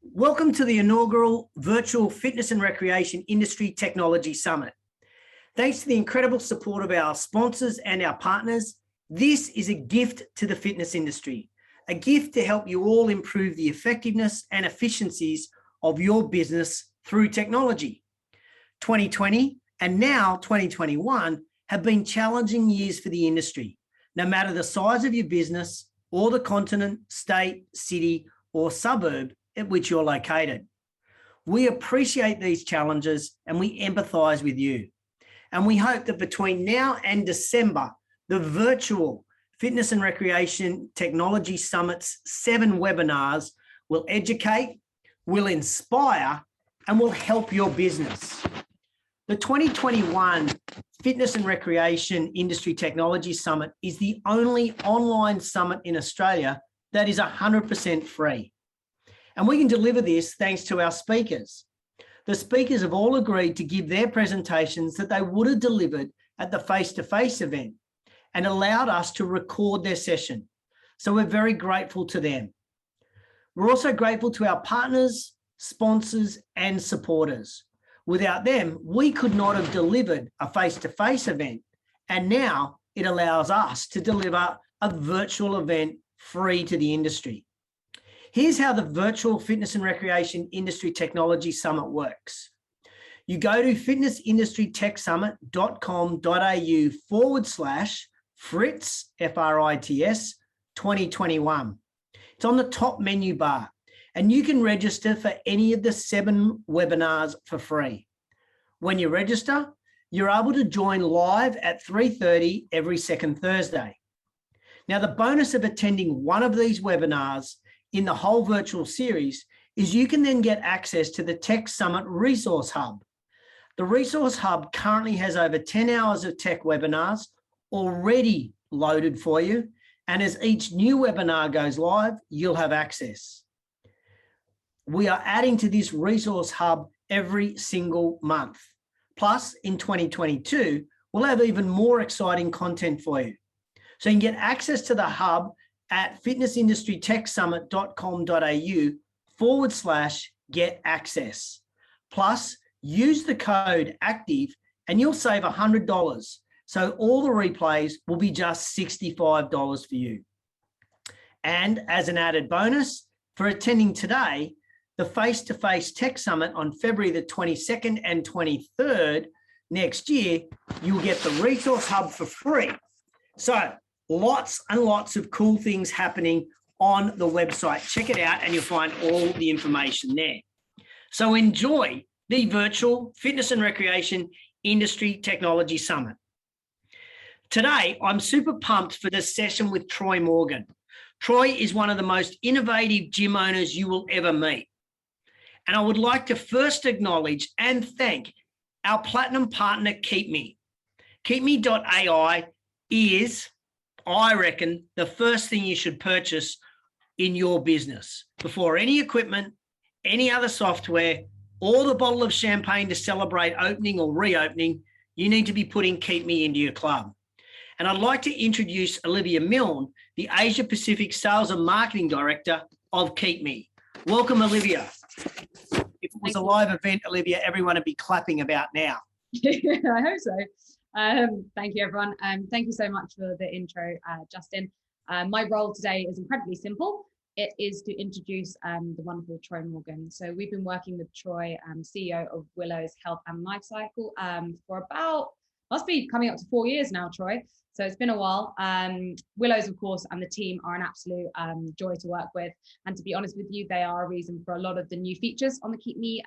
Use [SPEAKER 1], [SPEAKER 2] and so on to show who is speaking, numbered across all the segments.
[SPEAKER 1] Welcome to the inaugural Virtual Fitness and Recreation Industry Technology Summit. Thanks to the incredible support of our sponsors and our partners, this is a gift to the fitness industry, a gift to help you all improve the effectiveness and efficiencies of your business through technology. 2020 and now 2021 have been challenging years for the industry, no matter the size of your business or the continent, state, city, or suburb at which you're located. We appreciate these challenges and we empathize with you. And we hope that between now and December, the virtual Fitness and Recreation Technology Summit's 7 webinars will educate, will inspire, and will help your business. The 2021 Fitness and Recreation Industry Technology Summit is the only online summit in Australia that is 100% free. And we can deliver this thanks to our speakers. The speakers have all agreed to give their presentations that they would have delivered at the face-to-face event and allowed us to record their session. So we're very grateful to them. We're also grateful to our partners, sponsors, and supporters. Without them, we could not have delivered a face-to-face event. And now it allows us to deliver a virtual event free to the industry. Here's how the Virtual Fitness and Recreation Industry Technology Summit works. You go to fitnessindustrytechsummit.com.au/FRITS, F-R-I-T-S, 2021. It's on the top menu bar, and you can register for any of the 7 webinars for free. When you register, you're able to join live at 3:30 every second Thursday. Now, the bonus of attending one of these webinars in the whole virtual series is you can then get access to the Tech Summit Resource Hub. The Resource Hub currently has over 10 hours of tech webinars already loaded for you. And as each new webinar goes live, you'll have access. We are adding to this Resource Hub every single month. Plus, in 2022, we'll have even more exciting content for you. So you can get access to the hub at fitnessindustrytechsummit.com.au/get access. Plus, use the code ACTIVE and you'll save $100. So all the replays will be just $65 for you. And as an added bonus, for attending today, the face-to-face Tech Summit on February the 22nd and 23rd next year, you'll get the Resource Hub for free. So lots and lots of cool things happening on the website. Check it out and you'll find all the information there. So enjoy the Virtual Fitness and Recreation Industry Technology Summit. Today, I'm super pumped for this session with Troy Morgan. Troy is one of the most innovative gym owners you will ever meet. And I would like to first acknowledge and thank our platinum partner, KeepMe. KeepMe.ai is, I reckon, the first thing you should purchase in your business before any equipment, any other software, or the bottle of champagne to celebrate opening or reopening. You need to be putting KeepMe into your club. And I'd like to introduce Olivia Milne, the Asia Pacific Sales and Marketing Director of KeepMe. Welcome, Olivia. If it was a live event, Olivia, everyone would be clapping about now.
[SPEAKER 2] I hope so. Thank you, everyone. Thank you so much for the intro, Justin. My role today is incredibly simple. It is to introduce the wonderful Troy Morgan. So we've been working with Troy, CEO of Willows Health and Lifecycle, for about, must be coming up to 4 years now, Troy. So it's been a while. Willows, of course, and the team are an absolute joy to work with. And to be honest with you, they are a reason for a lot of the new features on the KeepMe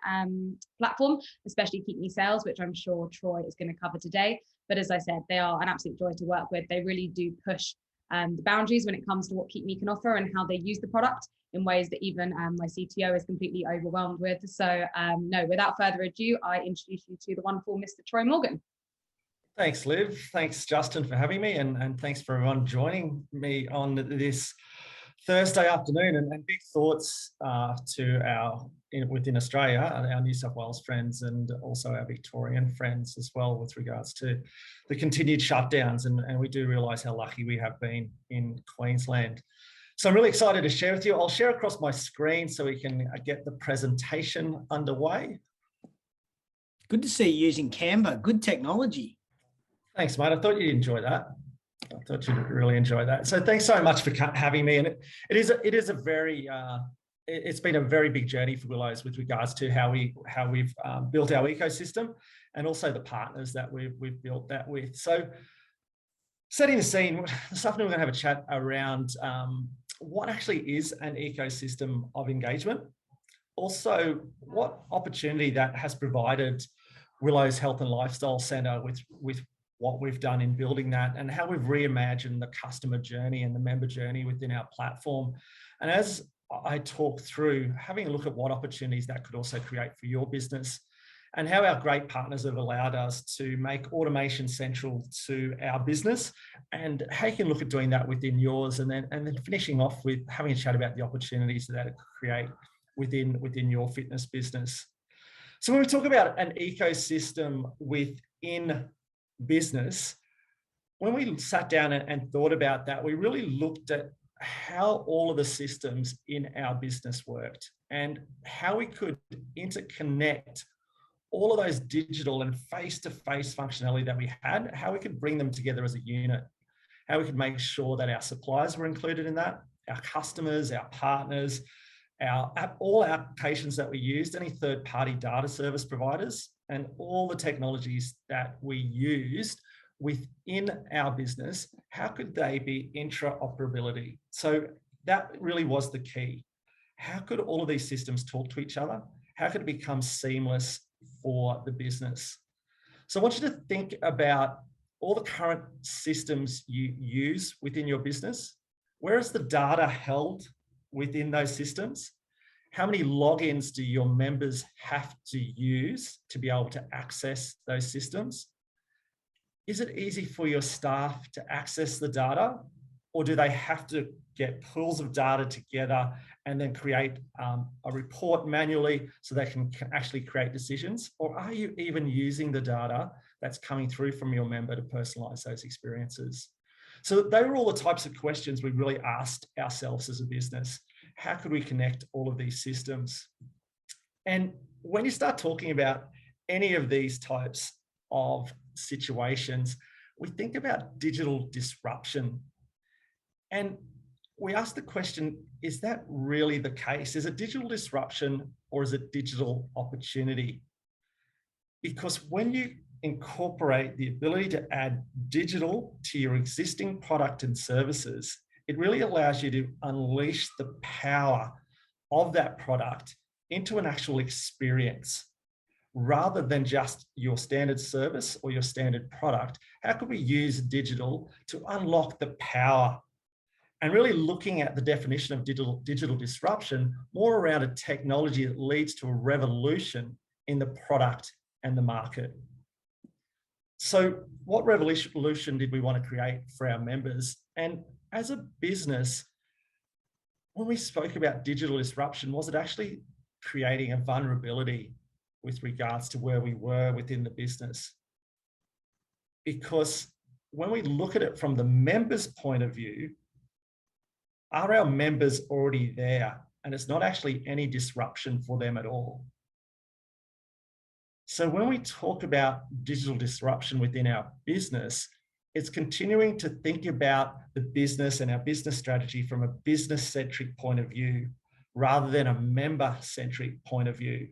[SPEAKER 2] platform, especially KeepMe Sales, which I'm sure Troy is going to cover today. But as I said, they are an absolute joy to work with. They really do push the boundaries when it comes to what KeepMe can offer and how they use the product in ways that even my CTO is completely overwhelmed with. So no, without further ado, I introduce you to the wonderful Mr. Troy Morgan.
[SPEAKER 3] Thanks, Liv. Thanks, Justin, for having me, and thanks for everyone joining me on this Thursday afternoon. And big thoughts to our within Australia, our New South Wales friends, and also our Victorian friends as well, with regards to the continued shutdowns. And we do realise how lucky we have been in Queensland. So I'm really excited to share with you. I'll share across my screen so we can get the presentation underway.
[SPEAKER 1] Good to see you using Canva. Good technology.
[SPEAKER 3] Thanks, mate. I thought you'd enjoy that. I thought you'd really enjoy that. So thanks so much for having me. And it's been a very big journey for Willows with regards to how we've built our ecosystem and also the partners that we've built that with. So setting the scene, this afternoon we're going to have a chat around what actually is an ecosystem of engagement. Also, what opportunity that has provided Willows Health and Lifestyle Centre with what we've done in building that, and how we've reimagined the customer journey and the member journey within our platform. And as I talk through, having a look at what opportunities that could also create for your business, and how our great partners have allowed us to make automation central to our business, and how you can look at doing that within yours, and then finishing off with having a chat about the opportunities that it could create within your fitness business. So when we talk about an ecosystem within business, when we sat down and thought about that, we really looked at how all of the systems in our business worked and how we could interconnect all of those digital and face-to-face functionality that we had, how we could bring them together as a unit, how we could make sure that our suppliers were included in that, our customers, our partners, all applications that we used, any third-party data service providers, and all the technologies that we used within our business, how could they be interoperability? So that really was the key. How could all of these systems talk to each other? How could it become seamless for the business? So I want you to think about all the current systems you use within your business. Where is the data held within those systems? How many logins do your members have to use to be able to access those systems? Is it easy for your staff to access the data, or do they have to get pools of data together and then create a report manually so they can actually create decisions? Or are you even using the data that's coming through from your member to personalize those experiences? So they were all the types of questions we really asked ourselves as a business. How could we connect all of these systems? And when you start talking about any of these types of situations, we think about digital disruption. And we ask the question, is that really the case? Is it digital disruption or is it digital opportunity? Because when you incorporate the ability to add digital to your existing product and services, it really allows you to unleash the power of that product into an actual experience rather than just your standard service or your standard product. How could we use digital to unlock the power? And really looking at the definition of digital disruption more around a technology that leads to a revolution in the product and the market. So what revolution did we want to create for our members? And as a business, when we spoke about digital disruption, was it actually creating a vulnerability with regards to where we were within the business? Because when we look at it from the member's point of view, are our members already there? And it's not actually any disruption for them at all. So when we talk about digital disruption within our business, it's continuing to think about the business and our business strategy from a business-centric point of view, rather than a member-centric point of view.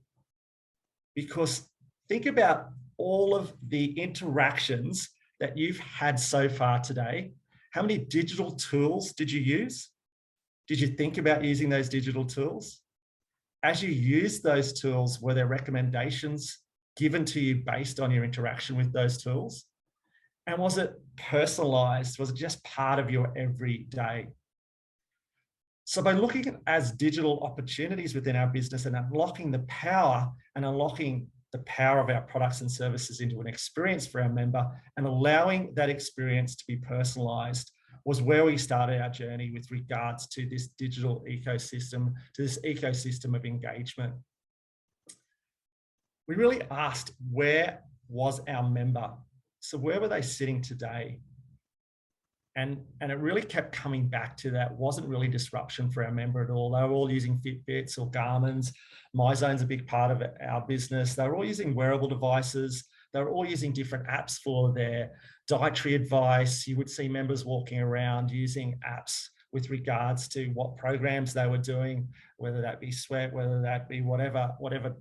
[SPEAKER 3] Because think about all of the interactions that you've had so far today. How many digital tools did you use? Did you think about using those digital tools? As you used those tools, were there recommendations given to you based on your interaction with those tools? And was it personalized? Was it just part of your everyday? So by looking at as digital opportunities within our business and unlocking the power of our products and services into an experience for our member and allowing that experience to be personalized, was where we started our journey with regards to this digital ecosystem, to this ecosystem of engagement. We really asked, where was our member? So where were they sitting today? And it really kept coming back to that. Wasn't really disruption for our member at all. They were all using Fitbits or Garmin's. MyZone's a big part of our business. They were all using wearable devices. They were all using different apps for their dietary advice. You would see members walking around using apps with regards to what programs they were doing, whether that be Sweat, whether that be whatever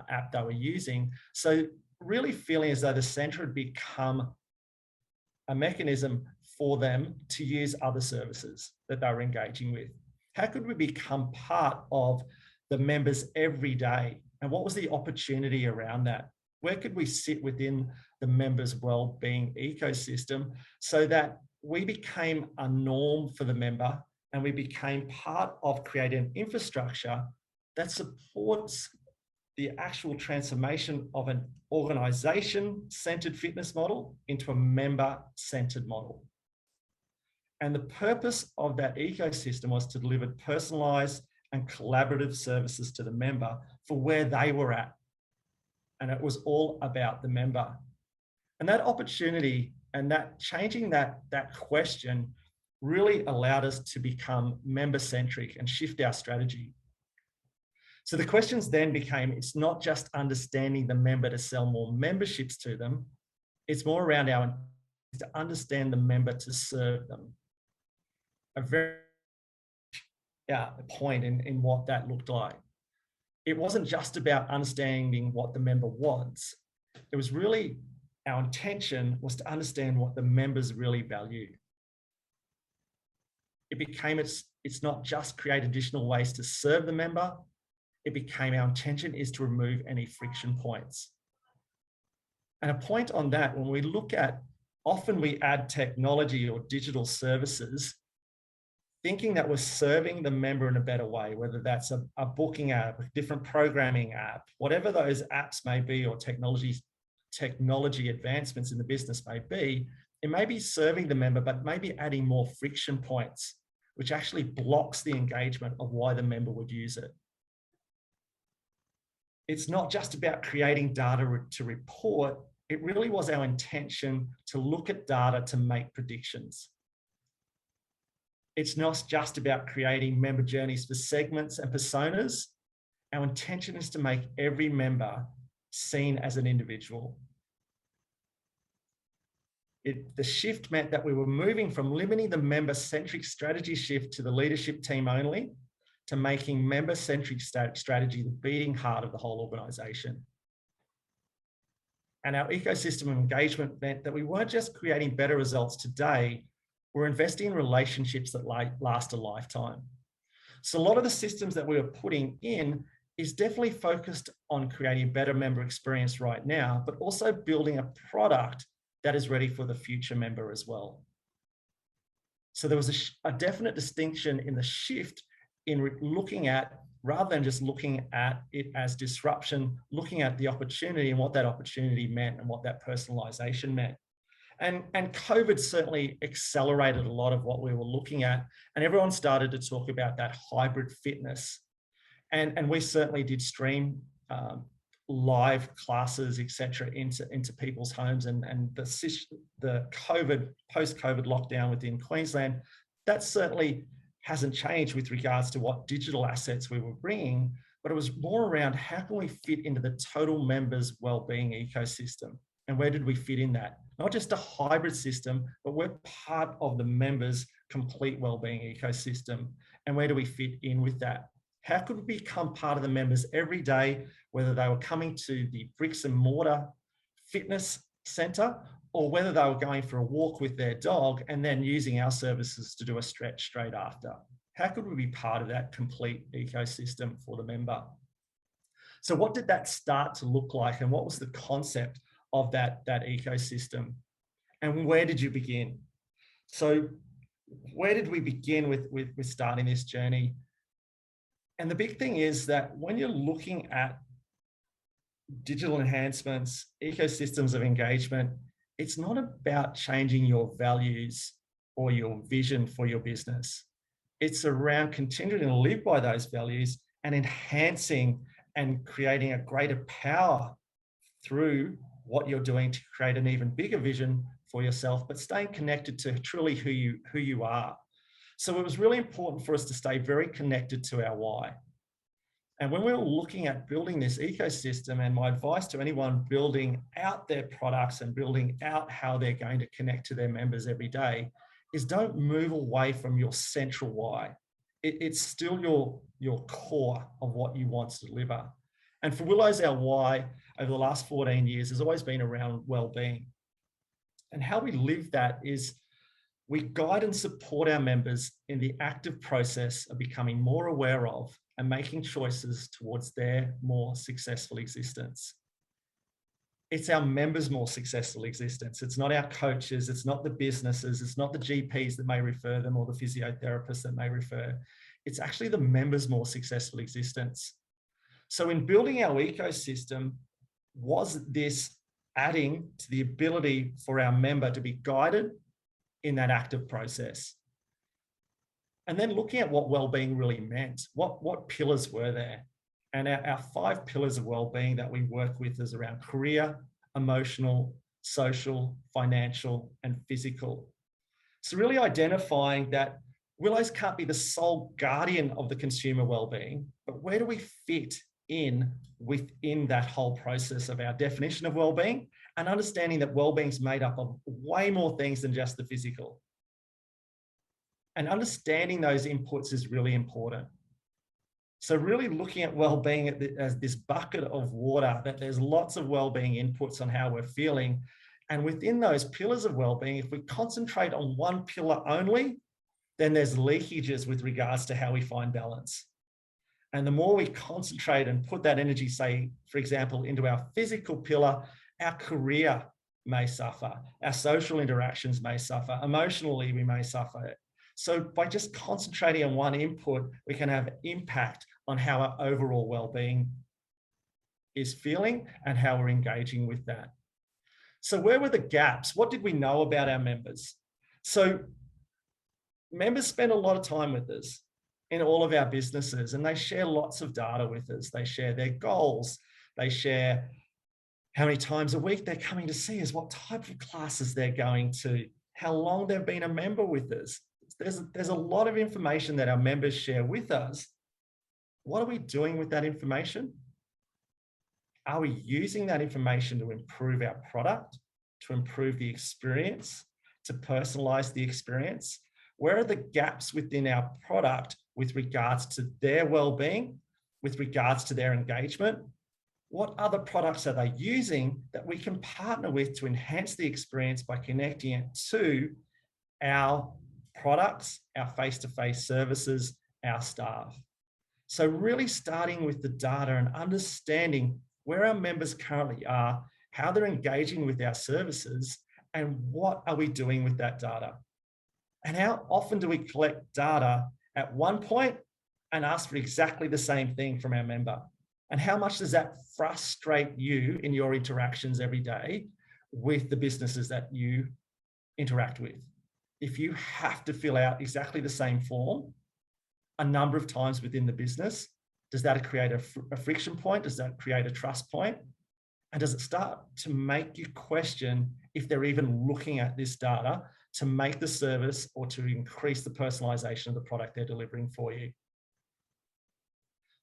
[SPEAKER 3] app they were using. So really feeling as though the centre had become a mechanism for them to use other services that they were engaging with. How could we become part of the members every day? And what was the opportunity around that? Where could we sit within the members' well-being ecosystem so that we became a norm for the member and we became part of creating an infrastructure that supports the actual transformation of an organisation-centred fitness model into a member-centred model. And the purpose of that ecosystem was to deliver personalised and collaborative services to the member for where they were at. And it was all about the member. And that opportunity and that changing that question really allowed us to become member-centric and shift our strategy. So the questions then became, it's not just understanding the member to sell more memberships to them, it's more around to understand the member to serve them. A very point in what that looked like. It wasn't just about understanding what the member wants. It was really, our intention was to understand what the members really value. It became, it's not just create additional ways to serve the member. It became, our intention is to remove any friction points. And a point on that, when we look at, often we add technology or digital services, thinking that we're serving the member in a better way, whether that's a booking app, a different programming app, whatever those apps may be, or technology advancements in the business may be, it may be serving the member, but maybe adding more friction points, which actually blocks the engagement of why the member would use it. It's not just about creating data to report. It really was our intention to look at data to make predictions. It's not just about creating member journeys for segments and personas. Our intention is to make every member seen as an individual. The shift meant that we were moving from limiting the member-centric strategy shift to the leadership team only, to making member-centric strategy the beating heart of the whole organisation. And our ecosystem of engagement meant that we weren't just creating better results today, we're investing in relationships that last a lifetime. So a lot of the systems that we are putting in is definitely focused on creating a better member experience right now, but also building a product that is ready for the future member as well. So there was a definite distinction in the shift in looking at, rather than just looking at it as disruption, looking at the opportunity and what that opportunity meant and what that personalization meant. And COVID certainly accelerated a lot of what we were looking at, and everyone started to talk about that hybrid fitness. And we certainly did stream live classes, etc., into people's homes, and the post-COVID lockdown within Queensland, that certainly hasn't changed with regards to what digital assets we were bringing, but it was more around how can we fit into the total members' wellbeing ecosystem, and where did we fit in that? Not just a hybrid system, but we're part of the members' complete wellbeing ecosystem, and where do we fit in with that? How could we become part of the members every day, whether they were coming to the bricks and mortar fitness centre, or whether they were going for a walk with their dog and then using our services to do a stretch straight after? How could we be part of that complete ecosystem for the member? So what did that start to look like, and what was the concept of that ecosystem? And where did you begin? So where did we begin with starting this journey? And the big thing is that when you're looking at digital enhancements, ecosystems of engagement, it's not about changing your values or your vision for your business. It's around continuing to live by those values and enhancing and creating a greater power through what you're doing to create an even bigger vision for yourself, but staying connected to truly who you are. So it was really important for us to stay very connected to our why. And when we were looking at building this ecosystem, and my advice to anyone building out their products and building out how they're going to connect to their members every day, is don't move away from your central why. It's still your core of what you want to deliver. And for Willows, our why over the last 14 years has always been around well-being. And how we live that is we guide and support our members in the active process of becoming more aware of and making choices towards their more successful existence. It's our members' more successful existence. It's not our coaches, it's not the businesses, it's not the GPs that may refer them or the physiotherapists that may refer. It's actually the members' more successful existence. So in building our ecosystem, was this adding to the ability for our member to be guided in that active process? And then looking at what well-being really meant, what pillars were there? And our 5 pillars of well-being that we work with is around career, emotional, social, financial, and physical. So really identifying that Willows can't be the sole guardian of the consumer well-being, but where do we fit in within that whole process of our definition of well-being, and understanding that well-being is made up of way more things than just the physical. And understanding those inputs is really important. So really looking at well-being as this bucket of water, that there's lots of well-being inputs on how we're feeling. And within those pillars of well-being, if we concentrate on one pillar only, then there's leakages with regards to how we find balance. And the more we concentrate and put that energy, say, for example, into our physical pillar, our career may suffer, our social interactions may suffer, emotionally we may suffer. So by just concentrating on one input, we can have impact on how our overall well-being is feeling and how we're engaging with that. So where were the gaps? What did we know about our members? So members spend a lot of time with us in all of our businesses, and they share lots of data with us. They share their goals. They share how many times a week they're coming to see us, what type of classes they're going to, how long they've been a member with us. There's a lot of information that our members share with us. What are we doing with that information? Are we using that information to improve our product, to improve the experience, to personalize the experience? Where are the gaps within our product with regards to their well-being, with regards to their engagement? What other products are they using that we can partner with to enhance the experience by connecting it to our products, our face-to-face services, our staff? So really starting with the data and understanding where our members currently are, how they're engaging with our services, and what are we doing with that data? And how often do we collect data at one point and ask for exactly the same thing from our member? And how much does that frustrate you in your interactions every day with the businesses that you interact with? If you have to fill out exactly the same form a number of times within the business, does that create a friction point? Does that create a trust point? And does it start to make you question if they're even looking at this data to make the service or to increase the personalization of the product they're delivering for you?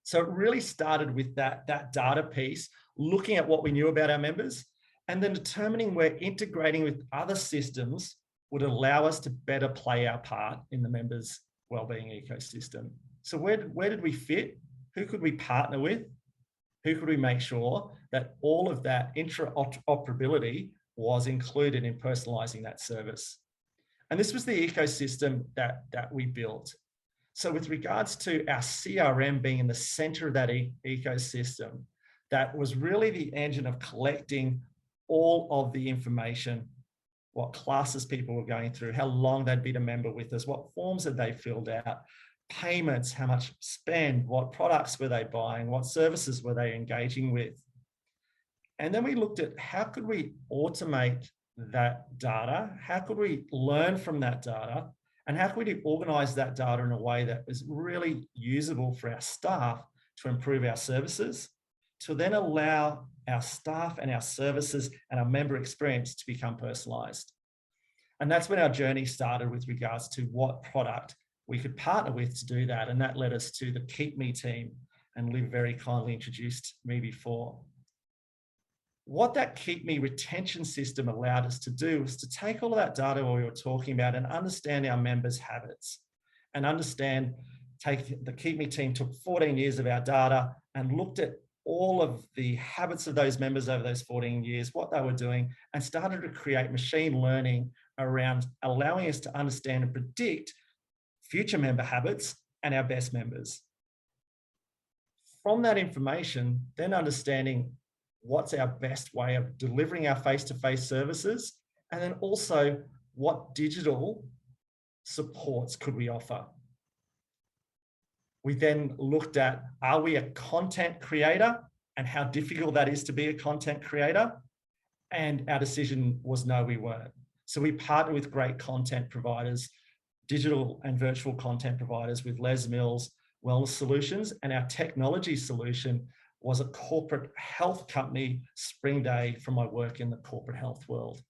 [SPEAKER 3] So it really started with that data piece, looking at what we knew about our members, and then determining where integrating with other systems would allow us to better play our part in the members' wellbeing ecosystem. So where did we fit? Who could we partner with? Who could we make sure that all of that interoperability was included in personalizing that service? And this was the ecosystem that we built. So with regards to our CRM being in the center of that ecosystem, that was really the engine of collecting all of the information, what classes people were going through, how long they'd been a member with us, what forms had they filled out, payments, how much spend, what products were they buying, what services were they engaging with. And then we looked at how could we automate that data, how could we learn from that data, and how could we organize that data in a way that is really usable for our staff to improve our services, to then allow our staff and our services and our member experience to become personalized. And that's when our journey started with regards to what product we could partner with to do that. And that led us to the Keep Me team, and Liv very kindly introduced me before. What that Keep Me retention system allowed us to do was to take all of that data we were talking about and understand our members' habits and take the Keep Me team took 14 years of our data and looked at all of the habits of those members over those 14 years, what they were doing, and started to create machine learning around allowing us to understand and predict future member habits and our best members. From that information, then understanding what's our best way of delivering our face-to-face services, and then also what digital supports could we offer. We then looked at, are we a content creator and how difficult that is to be a content creator? And our decision was no, we weren't. So we partnered with great content providers, digital and virtual content providers with Les Mills Wellness Solutions, and our technology solution was a corporate health company, Spring Day, from my work in the corporate health world.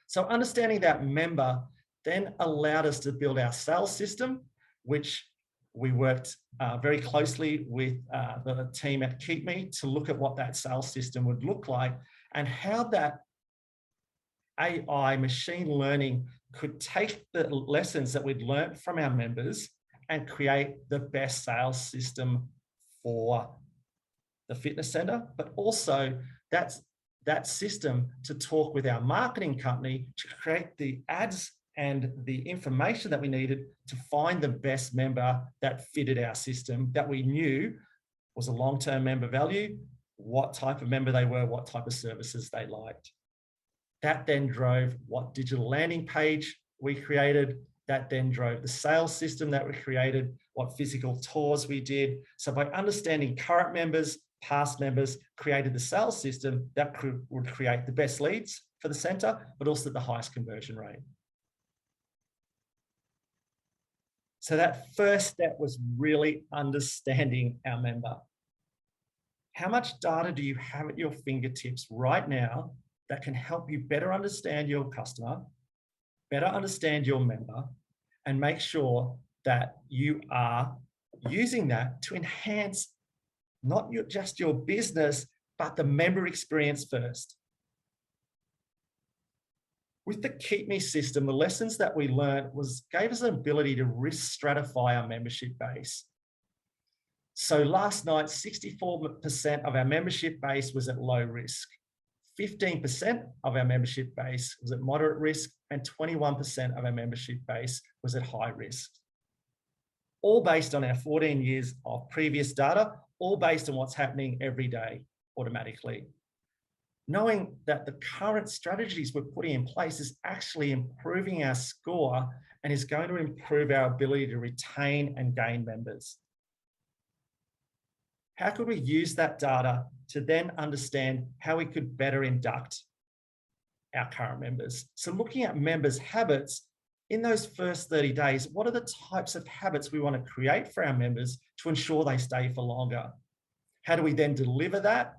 [SPEAKER 3] So understanding that member then allowed us to build our sales system, which we worked very closely with the team at Keep Me to look at what that sales system would look like and how that AI machine learning could take the lessons that we'd learned from our members and create the best sales system for the fitness center, but also that system to talk with our marketing company to create the ads and the information that we needed to find the best member that fitted our system, that we knew was a long-term member value, what type of member they were, what type of services they liked. That then drove what digital landing page we created. That then drove the sales system that we created, what physical tours we did. So by understanding current members, past members, created the sales system that would create the best leads for the center, but also the highest conversion rate. So that first step was really understanding our member. How much data do you have at your fingertips right now that can help you better understand your customer, better understand your member, and make sure that you are using that to enhance not just your business, but the member experience first. With the Keep Me system, the lessons that we learned gave us an ability to risk stratify our membership base. So last night, 64% of our membership base was at low risk. 15% of our membership base was at moderate risk, and 21% of our membership base was at high risk. All based on our 14 years of previous data, all based on what's happening every day automatically. Knowing that the current strategies we're putting in place is actually improving our score and is going to improve our ability to retain and gain members. How could we use that data to then understand how we could better induct our current members? So looking at members' habits, in those first 30 days, what are the types of habits we want to create for our members to ensure they stay for longer? How do we then deliver that?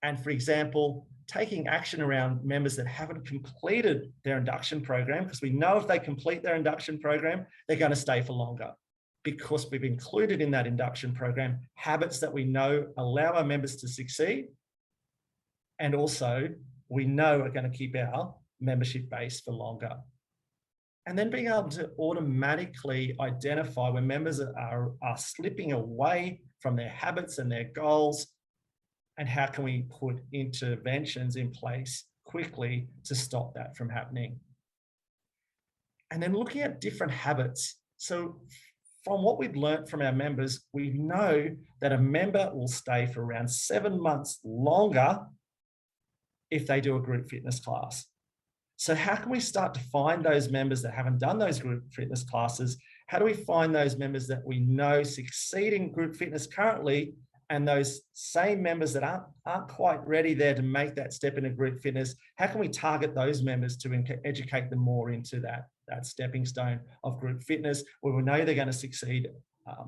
[SPEAKER 3] And for example, taking action around members that haven't completed their induction program, because we know if they complete their induction program, they're going to stay for longer, because we've included in that induction program habits that we know allow our members to succeed, and also we know are going to keep our membership base for longer. And then being able to automatically identify when members are slipping away from their habits and their goals, and how can we put interventions in place quickly to stop that from happening. And then looking at different habits. So from what we've learned from our members, we know that a member will stay for around 7 months longer if they do a group fitness class. So how can we start to find those members that haven't done those group fitness classes? How do we find those members that we know succeed in group fitness currently, and those same members that aren't quite ready there to make that step into group fitness? How can we target those members to educate them more into that stepping stone of group fitness, where we know they're going to succeed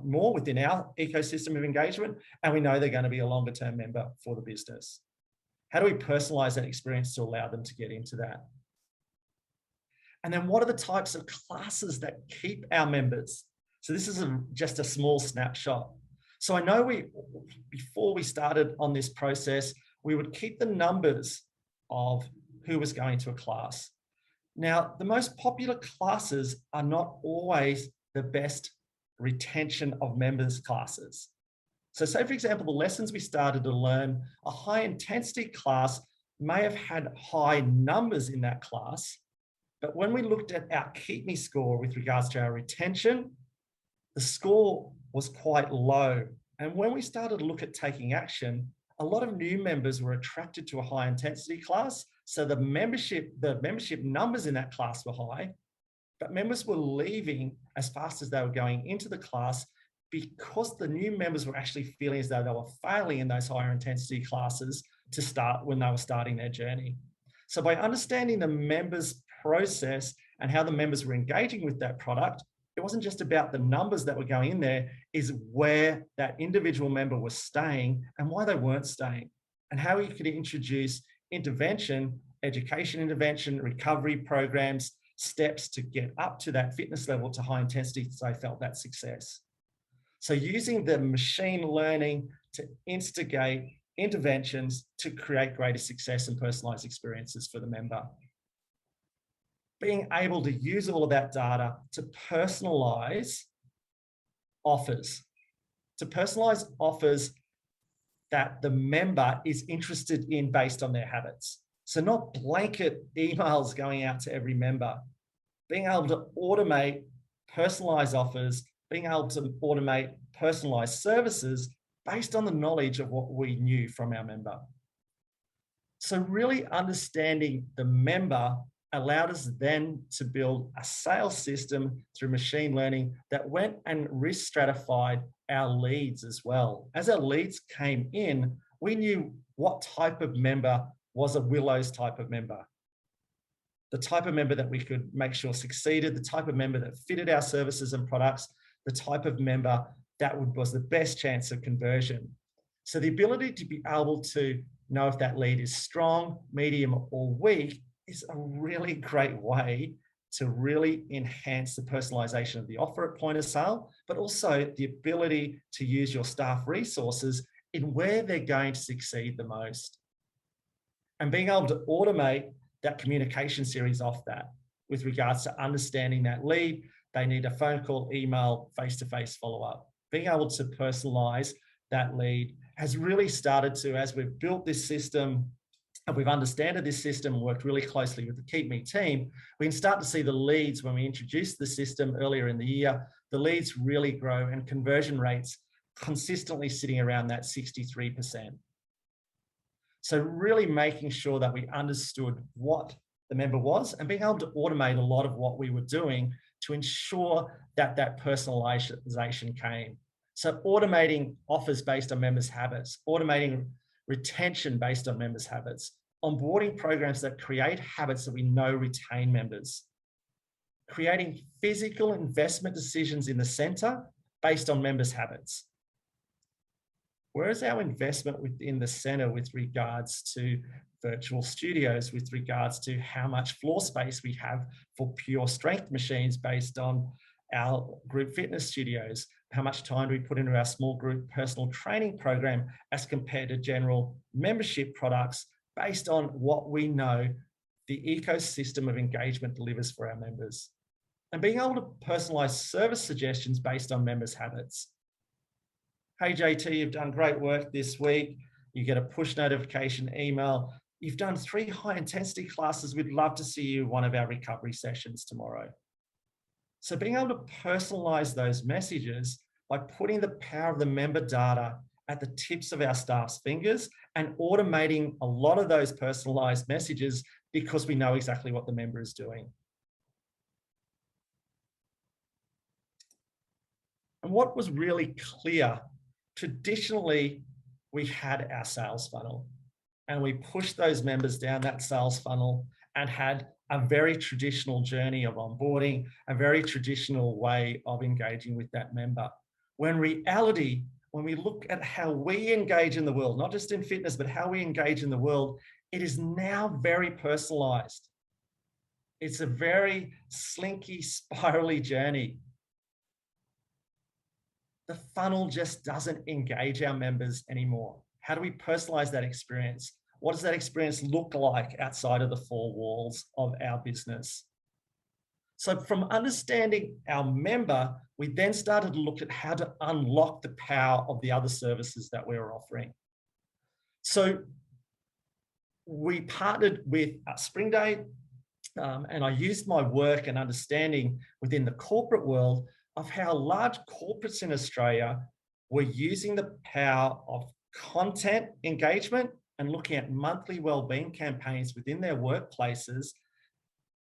[SPEAKER 3] more within our ecosystem of engagement, and we know they're going to be a longer term member for the business? How do we personalize that experience to allow them to get into that? And then what are the types of classes that keep our members? So this is just a small snapshot. So I know before we started on this process, we would keep the numbers of who was going to a class. Now, the most popular classes are not always the best retention of members classes. So say, for example, the lessons we started to learn, a high intensity class may have had high numbers in that class, but when we looked at our Keep Me score with regards to our retention, the score was quite low. And when we started to look at taking action, a lot of new members were attracted to a high intensity class. So the membership numbers in that class were high, but members were leaving as fast as they were going into the class because the new members were actually feeling as though they were failing in those higher intensity classes to start when they were starting their journey. So by understanding the members' process and how the members were engaging with that product, it wasn't just about the numbers that were going in there, is where that individual member was staying and why they weren't staying, and how you could introduce intervention, education intervention, recovery programs, steps to get up to that fitness level to high intensity so they felt that success. So using the machine learning to instigate interventions to create greater success and personalized experiences for the member. Being able to use all of that data to personalize offers, that the member is interested in based on their habits. So not blanket emails going out to every member, being able to automate personalized offers, being able to automate personalized services based on the knowledge of what we knew from our member. So really understanding the member allowed us then to build a sales system through machine learning that went and risk stratified our leads as well. As our leads came in, we knew what type of member was a Willows type of member, the type of member that we could make sure succeeded, the type of member that fitted our services and products, the type of member that was the best chance of conversion. So the ability to be able to know if that lead is strong, medium, or weak is a really great way to really enhance the personalization of the offer at point of sale, but also the ability to use your staff resources in where they're going to succeed the most. And being able to automate that communication series off that with regards to understanding that lead, they need a phone call, email, face-to-face follow-up. Being able to personalize that lead has really started to, as we've built this system and we've understood this system and worked really closely with the Keep Me team, we can start to see the leads when we introduced the system earlier in the year, the leads really grow and conversion rates consistently sitting around that 63%. So really making sure that we understood what the member was and being able to automate a lot of what we were doing to ensure that that personalization came. So automating offers based on members' habits, automating retention based on members' habits, onboarding programs that create habits that we know retain members, creating physical investment decisions in the center based on members' habits. Whereas our investment within the center with regards to virtual studios, with regards to how much floor space we have for pure strength machines based on our group fitness studios, how much time do we put into our small group personal training program as compared to general membership products based on what we know the ecosystem of engagement delivers for our members. And being able to personalize service suggestions based on members' habits. Hey JT, you've done great work this week. You get a push notification email. You've done 3 high intensity classes. We'd love to see you one of our recovery sessions tomorrow. So being able to personalize those messages by putting the power of the member data at the tips of our staff's fingers and automating a lot of those personalized messages because we know exactly what the member is doing. And what was really clear, traditionally, we had our sales funnel and we pushed those members down that sales funnel and had a very traditional journey of onboarding, a very traditional way of engaging with that member. When reality, when we look at how we engage in the world, not just in fitness, but how we engage in the world, it is now very personalized. It's a very slinky, spirally journey. The funnel just doesn't engage our members anymore. How do we personalize that experience? What does that experience look like outside of the four walls of our business? So from understanding our member, we then started to look at how to unlock the power of the other services that we were offering. So we partnered with Spring Day, and I used my work and understanding within the corporate world of how large corporates in Australia were using the power of content engagement and looking at monthly wellbeing campaigns within their workplaces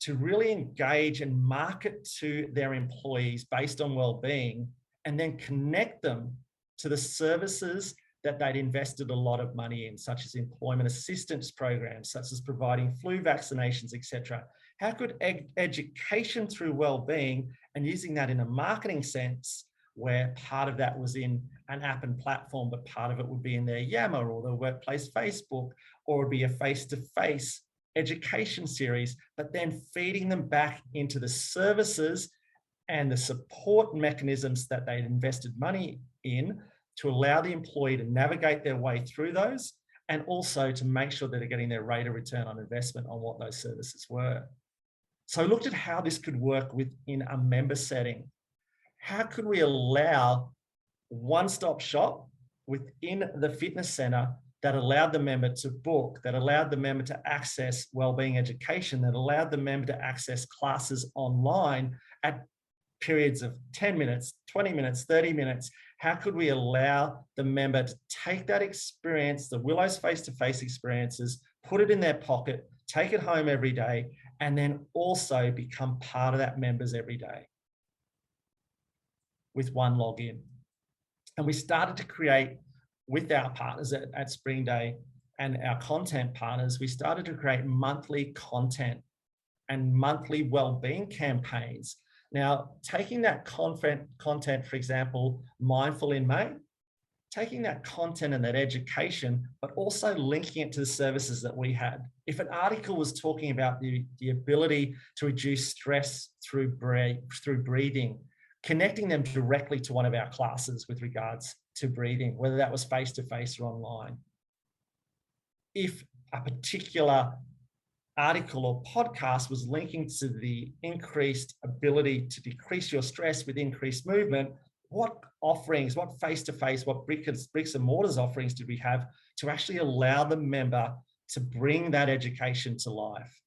[SPEAKER 3] to really engage and market to their employees based on wellbeing, and then connect them to the services that they'd invested a lot of money in, such as employment assistance programs, such as providing flu vaccinations, etc. How could education through wellbeing, and using that in a marketing sense, where part of that was in an app and platform, but part of it would be in their Yammer or their workplace Facebook, or it would be a face-to-face education series, but then feeding them back into the services and the support mechanisms that they'd invested money in to allow the employee to navigate their way through those, and also to make sure that they're getting their rate of return on investment on what those services were. So I looked at how this could work within a member setting. How could we allow one-stop shop within the fitness center that allowed the member to book, that allowed the member to access wellbeing education, that allowed the member to access classes online at periods of 10 minutes, 20 minutes, 30 minutes? How could we allow the member to take that experience, the Willows face-to-face experiences, put it in their pocket, take it home every day, and then also become part of that member's every day with one login? And we started to create, with our partners at Spring Day and our content partners, we started to create monthly content and monthly wellbeing campaigns. Now, taking that content, for example, Mindful in May, taking that content and that education, but also linking it to the services that we had. If an article was talking about the ability to reduce stress through breathing, connecting them directly to one of our classes with regards to breathing, whether that was face-to-face or online. If a particular article or podcast was linking to the increased ability to decrease your stress with increased movement, what offerings, what face-to-face, what bricks and mortars offerings did we have to actually allow the member to bring that education to life?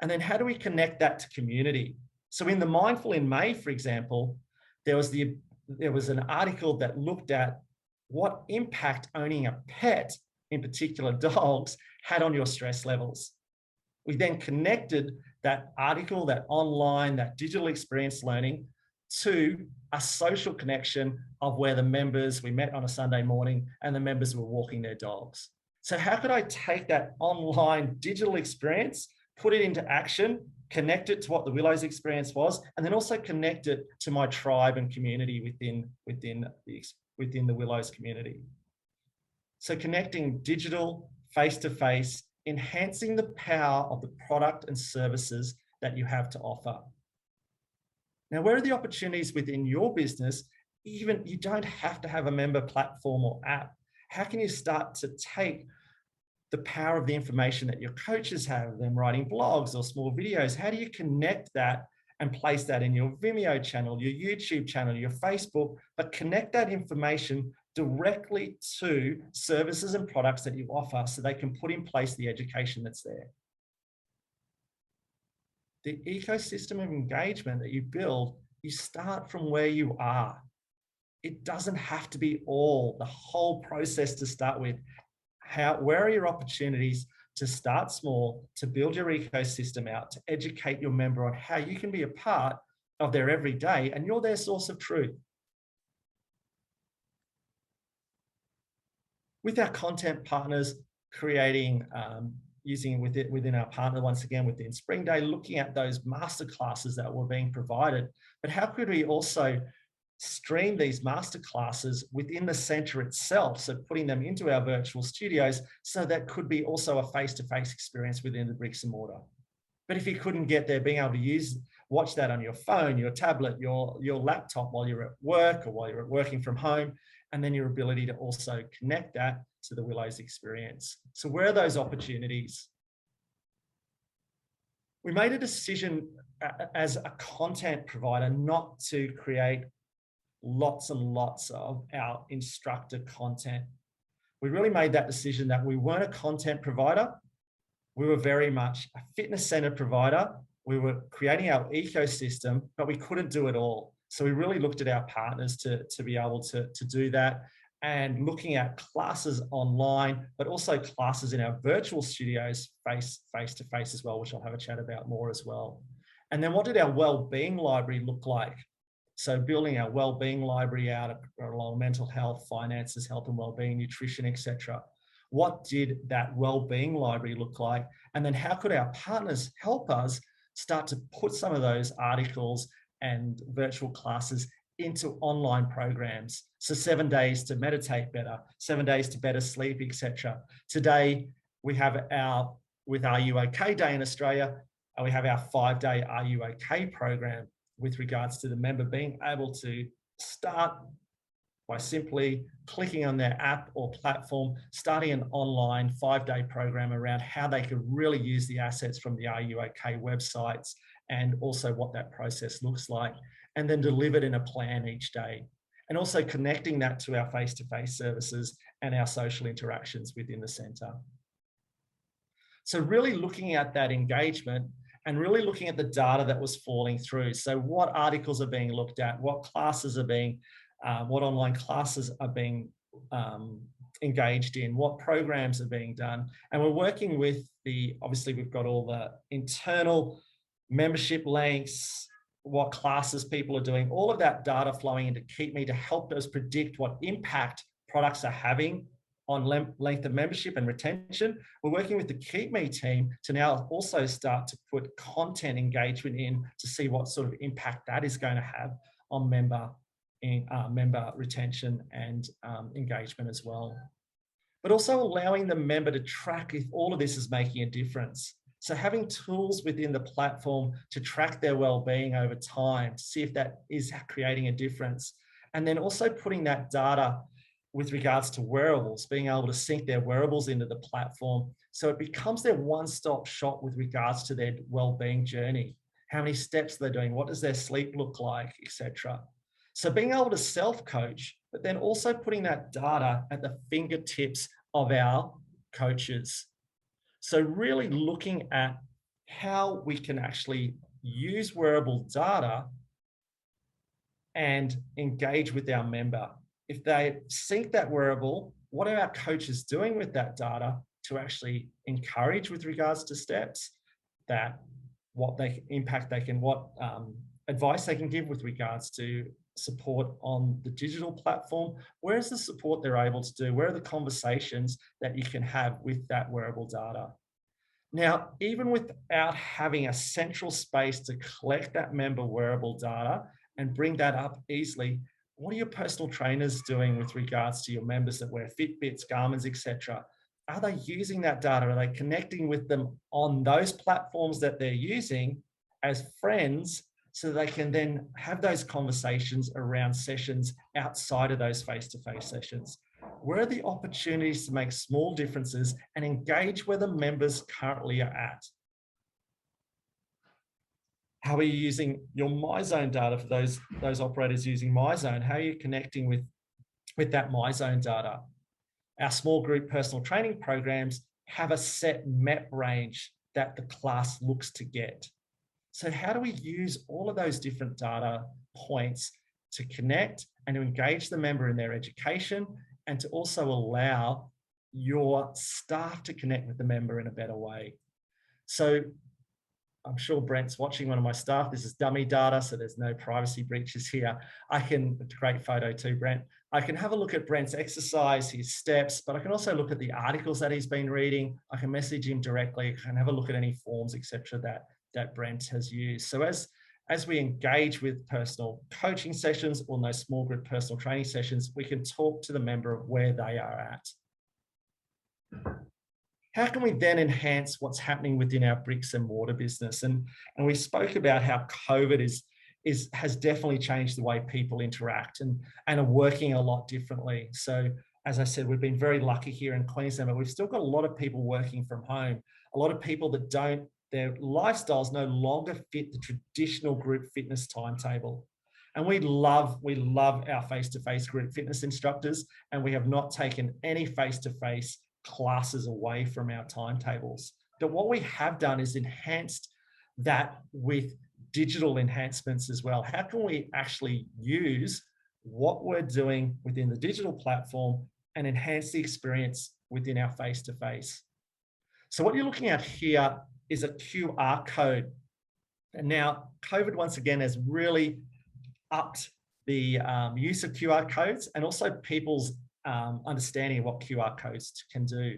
[SPEAKER 3] And then how do we connect that to community? So in the Mindful in May, for example, there was an article that looked at what impact owning a pet, in particular dogs, had on your stress levels. We then connected that article, that online, that digital experience learning, to a social connection of where the members, we met on a Sunday morning and the members were walking their dogs. So how could I take that online digital experience, put it into action, connect it to what the Willows experience was, and then also connect it to my tribe and community within the Willows community? So connecting digital, face-to-face, enhancing the power of the product and services that you have to offer. Now, where are the opportunities within your business? Even you don't have to have a member platform or app. How can you start to take the power of the information that your coaches have, them writing blogs or small videos? How do you connect that and place that in your Vimeo channel, your YouTube channel, your Facebook, but connect that information directly to services and products that you offer so they can put in place the education that's there? The ecosystem of engagement that you build, you start from where you are. It doesn't have to be the whole process to start with. Where are your opportunities to start small, to build your ecosystem out, to educate your member on how you can be a part of their everyday and you're their source of truth? With our content partners, creating, using within our partner, once again, within Spring Day, looking at those masterclasses that were being provided, but how could we also stream these masterclasses within the center itself? So putting them into our virtual studios, so that could be also a face-to-face experience within the bricks and mortar. But if you couldn't get there, being able to watch that on your phone, your tablet, your laptop while you're at work or while you're working from home, and then your ability to also connect that to the Willows experience. So where are those opportunities? We made a decision as a content provider not to create lots and lots of our instructor content. We really made that decision that we weren't a content provider. We were very much a fitness center provider. We were creating our ecosystem, but we couldn't do it all. So we really looked at our partners to be able to do that, and looking at classes online, but also classes in our virtual studios face to face as well, which I'll have a chat about more as well. And then what did our wellbeing library look like? So building our wellbeing library out along mental health, finances, health and wellbeing, nutrition, etc. What did that wellbeing library look like? And then how could our partners help us start to put some of those articles and virtual classes into online programs? So 7 days to meditate better, 7 days to better sleep, etc. Today, we have with Are You OK Day in Australia, we have our 5-day Are You OK program with regards to the member being able to start by simply clicking on their app or platform, starting an online 5-day program around how they could really use the assets from the Are You OK websites, and also what that process looks like, and then delivered in a plan each day. And also connecting that to our face-to-face services and our social interactions within the centre. So really looking at that engagement and really looking at the data that was falling through. So what articles are being looked at, what classes are being, what online classes are being engaged in, what programs are being done. And we're working with obviously we've got all the internal membership links, what classes people are doing, all of that data flowing into KeepMe to help us predict what impact products are having on length of membership and retention. We're working with the KeepMe team to now also start to put content engagement in to see what sort of impact that is going to have on member retention and engagement as well. But also allowing the member to track if all of this is making a difference. So having tools within the platform to track their well-being over time, to see if that is creating a difference. And then also putting that data with regards to wearables, being able to sync their wearables into the platform. So it becomes their one-stop shop with regards to their well-being journey. How many steps they're doing, what does their sleep look like, etc. So being able to self-coach, but then also putting that data at the fingertips of our coaches. So really looking at how we can actually use wearable data and engage with our member. If they sync that wearable, what are our coaches doing with that data to actually encourage with regards to steps, what advice they can give with regards to support on the digital platform? Where is the support they're able to do? Where are the conversations that you can have with that wearable data? Now, even without having a central space to collect that member wearable data and bring that up easily, what are your personal trainers doing with regards to your members that wear Fitbits, Garmins, etc.? Are they using that data? Are they connecting with them on those platforms that they're using as friends, so they can then have those conversations around sessions outside of those face-to-face sessions? Where are the opportunities to make small differences and engage where the members currently are at? How are you using your MyZone data for those operators using MyZone? How are you connecting with that MyZone data? Our small group personal training programs have a set MEP range that the class looks to get. So how do we use all of those different data points to connect and to engage the member in their education, and to also allow your staff to connect with the member in a better way? So I'm sure Brent's watching, one of my staff. This is dummy data, so there's no privacy breaches here. It's a great photo too, Brent. I can have a look at Brent's exercise, his steps, but I can also look at the articles that he's been reading. I can message him directly. I can have a look at any forms, etc. that Brent has used. So as we engage with personal coaching sessions or those small group personal training sessions, we can talk to the member of where they are at. how can we then enhance what's happening within our bricks and mortar business? And we spoke about how COVID has definitely changed the way people interact and are working a lot differently. So as I said, we've been very lucky here in Queensland, but we've still got a lot of people working from home, a lot of people that their lifestyles no longer fit the traditional group fitness timetable. And we love our face-to-face group fitness instructors, and we have not taken any face-to-face classes away from our timetables. But what we have done is enhanced that with digital enhancements as well. How can we actually use what we're doing within the digital platform and enhance the experience within our face-to-face? So what you're looking at here is a QR code. And now COVID once again has really upped the use of QR codes and also people's understanding of what QR codes can do.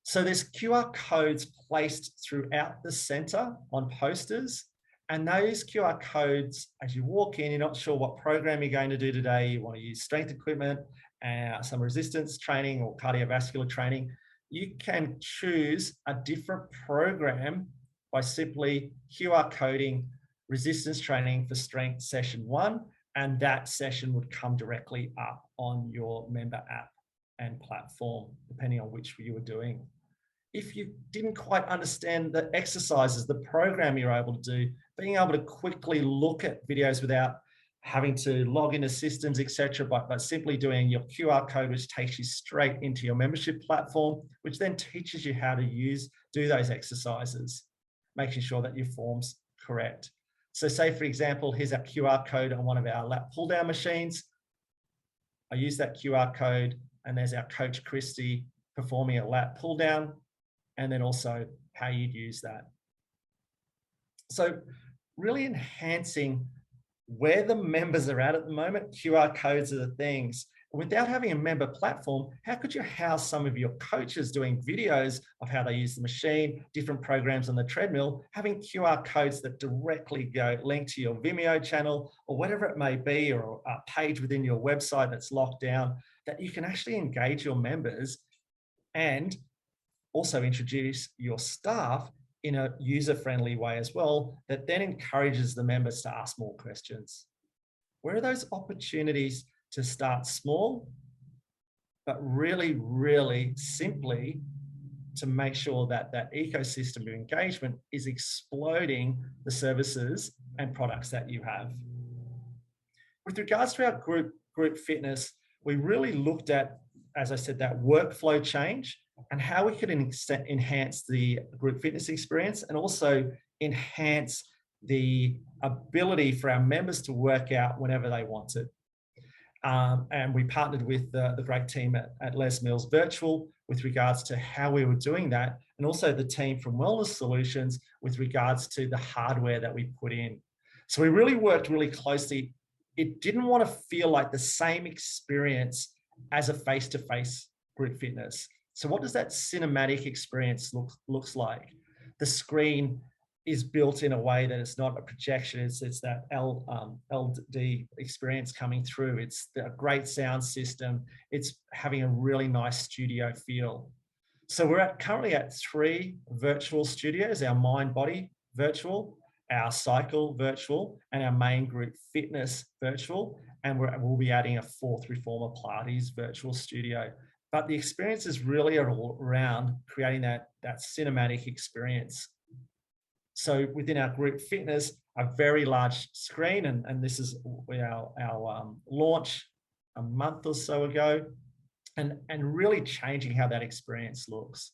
[SPEAKER 3] So there's QR codes placed throughout the center on posters, and those QR codes, as you walk in, you're not sure what program you're going to do today. You want to use strength equipment, some resistance training or cardiovascular training. You can choose a different program by simply QR coding resistance training for strength session 1, and that session would come directly up on your member app and platform, depending on which you were doing. If you didn't quite understand the exercises, the program you're able to do, being able to quickly look at videos without having to log into systems, etc., but simply doing your QR code, which takes you straight into your membership platform, which then teaches you how to do those exercises, making sure that your form's correct. So say, for example, here's our QR code on one of our lat pull down machines. I use that QR code, and there's our coach Christy performing a lat pull down, and then also how you'd use that. So really enhancing where the members are at the moment. QR codes are the things. Without having a member platform, how could you house some of your coaches doing videos of how they use the machine, different programs on the treadmill, having QR codes that directly link to your Vimeo channel or whatever it may be, or a page within your website that's locked down, that you can actually engage your members and also introduce your staff in a user-friendly way as well, that then encourages the members to ask more questions. Where are those opportunities to start small, but really, really simply to make sure that that ecosystem of engagement is exploding the services and products that you have? With regards to our group fitness, we really looked at, as I said, that workflow change and how we could enhance the group fitness experience and also enhance the ability for our members to work out whenever they wanted. And we partnered with the great team at Les Mills Virtual with regards to how we were doing that, and also the team from Wellness Solutions with regards to the hardware that we put in. So we really worked really closely. It didn't want to feel like the same experience as a face-to-face group fitness. So what does that cinematic experience looks like? The screen is built in a way that it's not a projection, it's that LD experience coming through. It's a great sound system. It's having a really nice studio feel. So we're currently at 3 virtual studios: our Mind Body virtual, our Cycle virtual, and our main group fitness virtual. And we'll be adding a 4th Reformer Pilates virtual studio. But the experience is really all around creating that cinematic experience. So within our group fitness, a very large screen, and this is our launch a month or so ago, and really changing how that experience looks.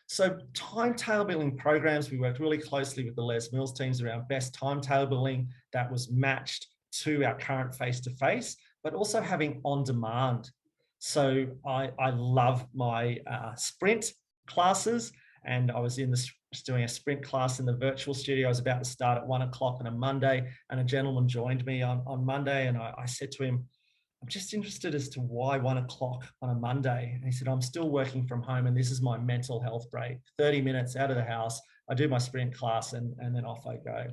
[SPEAKER 3] So timetabling programs, we worked really closely with the Les Mills teams around best timetabling that was matched to our current face-to-face, but also having on-demand. So I love my sprint classes, and I was doing a sprint class in the virtual studio. I was about to start at 1 o'clock on a Monday, and a gentleman joined me on Monday, and I said to him, I'm just interested as to why 1 o'clock on a Monday. And he said, I'm still working from home, and this is my mental health break. 30 minutes out of the house, I do my sprint class, and then off I go.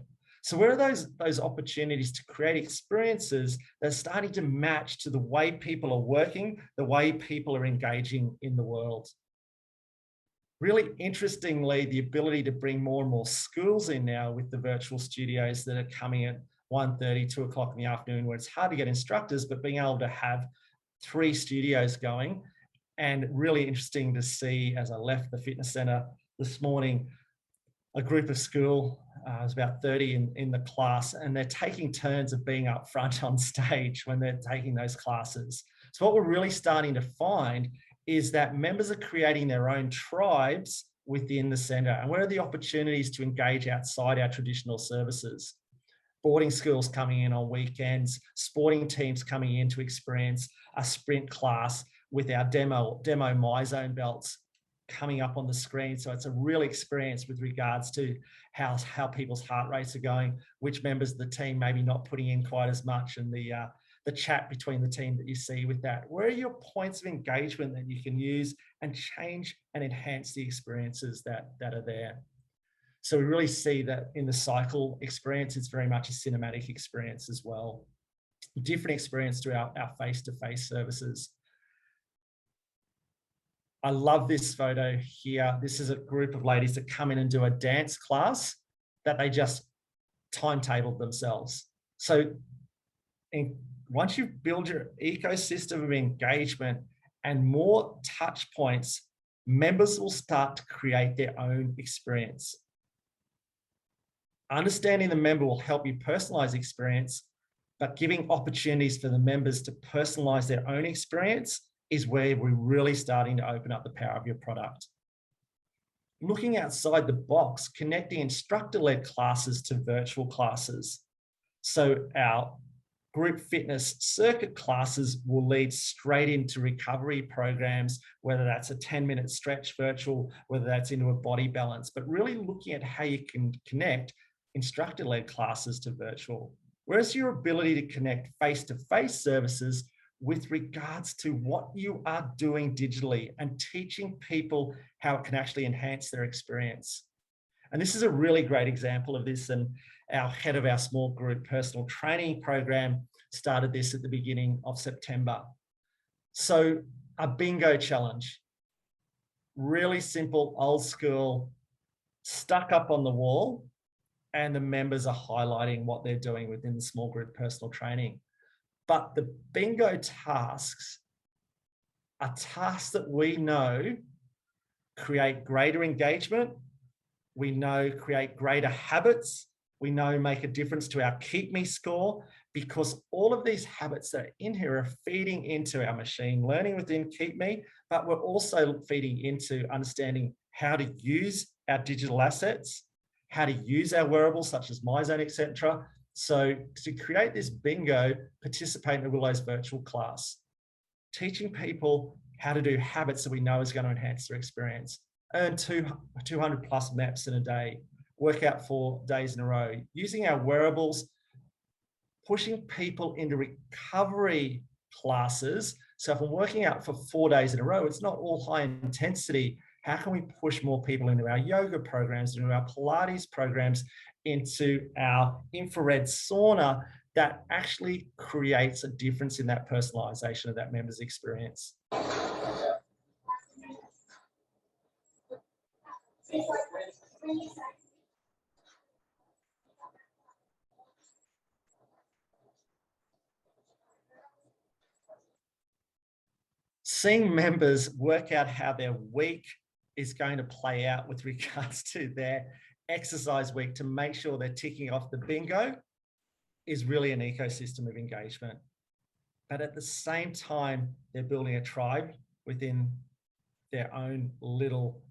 [SPEAKER 3] So where are those opportunities to create experiences that are starting to match to the way people are working, the way people are engaging in the world? Really interestingly, the ability to bring more and more schools in now with the virtual studios that are coming at 1:30, 2 o'clock in the afternoon, where it's hard to get instructors, but being able to have 3 studios going. And really interesting to see, as I left the fitness center this morning, a group of school, it was about 30 in the class, and they're taking turns of being up front on stage when they're taking those classes. So what we're really starting to find is that members are creating their own tribes within the center. And where are the opportunities to engage outside our traditional services? Boarding schools coming in on weekends, sporting teams coming in to experience a sprint class with our demo MyZone belts coming up on the screen. So it's a real experience with regards to how people's heart rates are going, which members of the team maybe not putting in quite as much, and the chat between the team that you see with that. Where are your points of engagement that you can use and change and enhance the experiences that are there? So we really see that in the cycle experience, it's very much a cinematic experience as well. Different experience to our face-to-face services. I love this photo here. This is a group of ladies that come in and do a dance class that they just timetabled themselves. So once you build your ecosystem of engagement and more touch points, members will start to create their own experience. Understanding the member will help you personalize experience, but giving opportunities for the members to personalize their own experience is where we're really starting to open up the power of your product. Looking outside the box, connecting instructor-led classes to virtual classes. So our group fitness circuit classes will lead straight into recovery programs, whether that's a 10-minute stretch virtual, whether that's into a body balance, but really looking at how you can connect instructor-led classes to virtual. Whereas your ability to connect face-to-face services with regards to what you are doing digitally and teaching people how it can actually enhance their experience. And this is a really great example of this. And our head of our small group personal training program started this at the beginning of September. So a bingo challenge, really simple, old school, stuck up on the wall, and the members are highlighting what they're doing within the small group personal training. But the bingo tasks are tasks that we know create greater engagement, we know create greater habits, we know make a difference to our Keep Me score, because all of these habits that are in here are feeding into our machine learning within Keep Me, but we're also feeding into understanding how to use our digital assets, how to use our wearables such as MyZone, etc. So to create this bingo, participate in the Willows virtual class, teaching people how to do habits that we know is going to enhance their experience, earn 200 plus MEPs in a day, work out 4 days in a row, using our wearables, pushing people into recovery classes. So if I'm working out for 4 days in a row, it's not all high intensity. How can we push more people into our yoga programs, into our Pilates programs, into our infrared sauna that actually creates a difference in that personalization of that member's experience? Seeing members work out how their week is going to play out with regards to their exercise week to make sure they're ticking off the bingo is really an ecosystem of engagement. But at the same time, they're building a tribe within their own little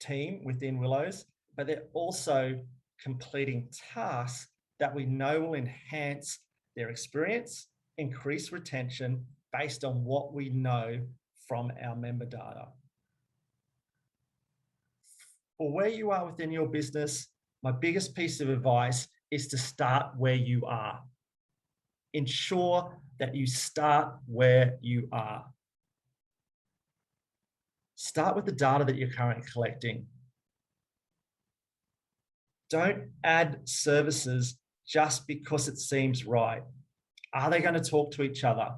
[SPEAKER 3] team within Willows, but they're also completing tasks that we know will enhance their experience, increase retention based on what we know from our member data. For where you are within your business, my biggest piece of advice is to start where you are. Ensure that you start where you are. Start with the data that you're currently collecting. Don't add services just because it seems right. Are they going to talk to each other?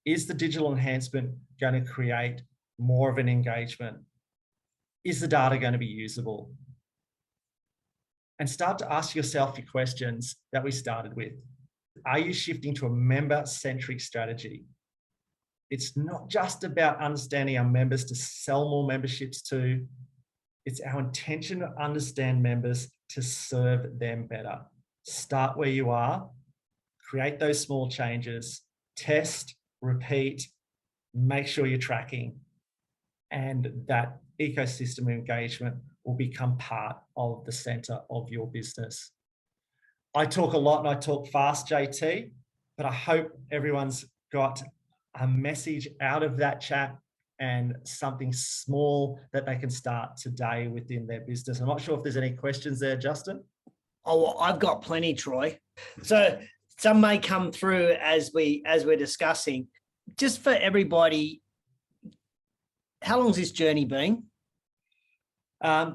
[SPEAKER 3] Is the digital enhancement going to create more of an engagement? is the data going to be usable? And start to ask yourself your questions that we started with. Are you shifting to a member-centric strategy? It's not just about understanding our members to sell more memberships to. It's our intention to understand members to serve them better. Start where you are, create those small changes, test, repeat, make sure you're tracking, and that ecosystem engagement will become part of the center of your business. I talk a lot and I talk fast, JT, but I hope everyone's got a message out of that chat and something small that they can start today within their business. I'm not sure if there's any questions there, Justin.
[SPEAKER 1] Oh, well, I've got plenty, Troy. So some may come through as we're discussing. Just for everybody, how long's this journey been?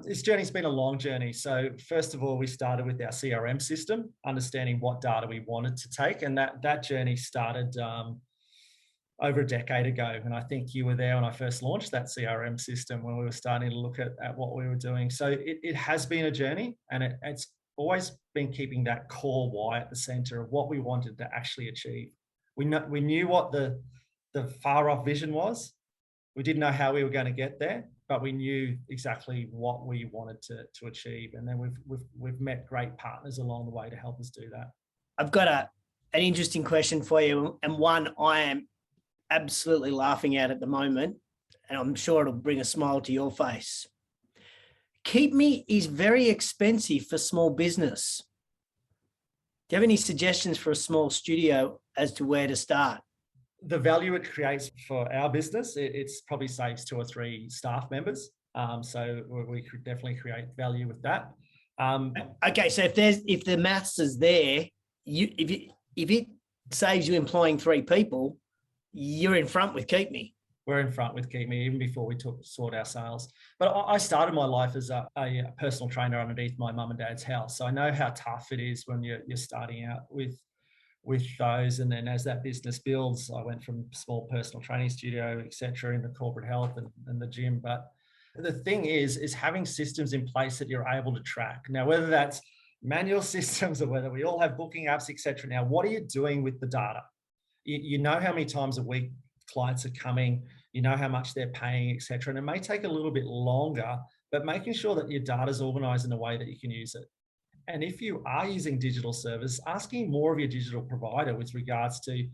[SPEAKER 3] This journey's been a long journey. So first of all, we started with our CRM system, understanding what data we wanted to take. And that journey started over a decade ago. And I think you were there when I first launched that CRM system, when we were starting to look at what we were doing. So it has been a journey, and it's always been keeping that core why at the center of what we wanted to actually achieve. We knew what the far off vision was. We didn't know how we were going to get there, but we knew exactly what we wanted to achieve. And then we've met great partners along the way to help us do that.
[SPEAKER 1] I've got an interesting question for you, and one I am absolutely laughing at the moment, and I'm sure it'll bring a smile to your face. Keep Me is very expensive for small business. Do you have any suggestions for a small studio as to where to start?
[SPEAKER 3] The value it creates for our business, it's probably saves 2 or 3 staff members. So we could definitely create value with that.
[SPEAKER 1] Okay, so if the maths is there, if it saves you employing 3 people, you're in front with Keep Me.
[SPEAKER 3] We're in front with Keep Me even before we sort our sales. But I started my life as a personal trainer underneath my mum and dad's house. So I know how tough it is when you're starting out with those. And then as that business builds, I went from small personal training studio, et cetera, into corporate health and the gym. But the thing is having systems in place that you're able to track. Now, whether that's manual systems or whether we all have booking apps, et cetera. Now, what are you doing with the data? You know how many times a week clients are coming, you know how much they're paying, et cetera. And it may take a little bit longer, but making sure that your data is organized in a way that you can use it. And if you are using digital service, asking more of your digital provider with regards to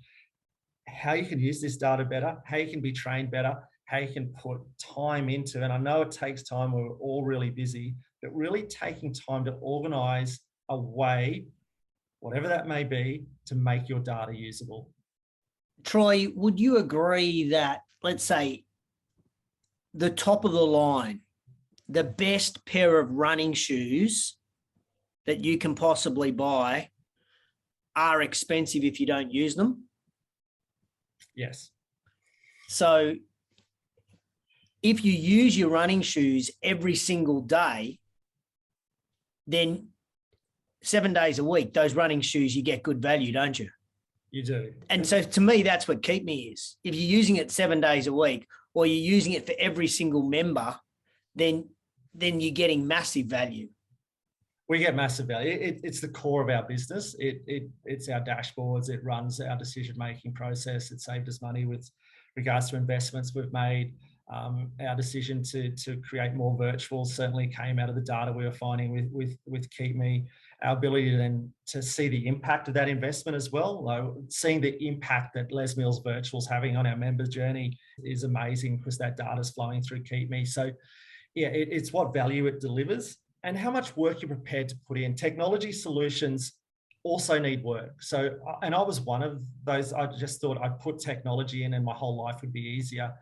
[SPEAKER 3] how you can use this data better, how you can be trained better, how you can put time into, and I know it takes time, we're all really busy, but really taking time to organize a way, whatever that may be, to make your data usable.
[SPEAKER 1] Troy, would you agree that, let's say, the top of the line, the best pair of running shoes that you can possibly buy are expensive if you don't use them?
[SPEAKER 3] Yes.
[SPEAKER 1] So if you use your running shoes every single day, then 7 days a week, those running shoes, you get good value, don't you?
[SPEAKER 3] You do.
[SPEAKER 1] And so to me, that's what Keep Me is. If you're using it 7 days a week, or you're using it for every single member, then you're getting massive value.
[SPEAKER 3] We get massive value. It's the core of our business. It's our dashboards. It runs our decision-making process. It saved us money with regards to investments we've made. Our decision to create more virtuals certainly came out of the data we were finding with Keep Me. Our ability then to see the impact of that investment as well. Seeing the impact that Les Mills Virtual's having on our members' journey is amazing because that data is flowing through Keep Me. So yeah, it's what value it delivers and how much work you're prepared to put in. Technology solutions also need work. So, and I was one of those. I just thought I'd put technology in and my whole life would be easier.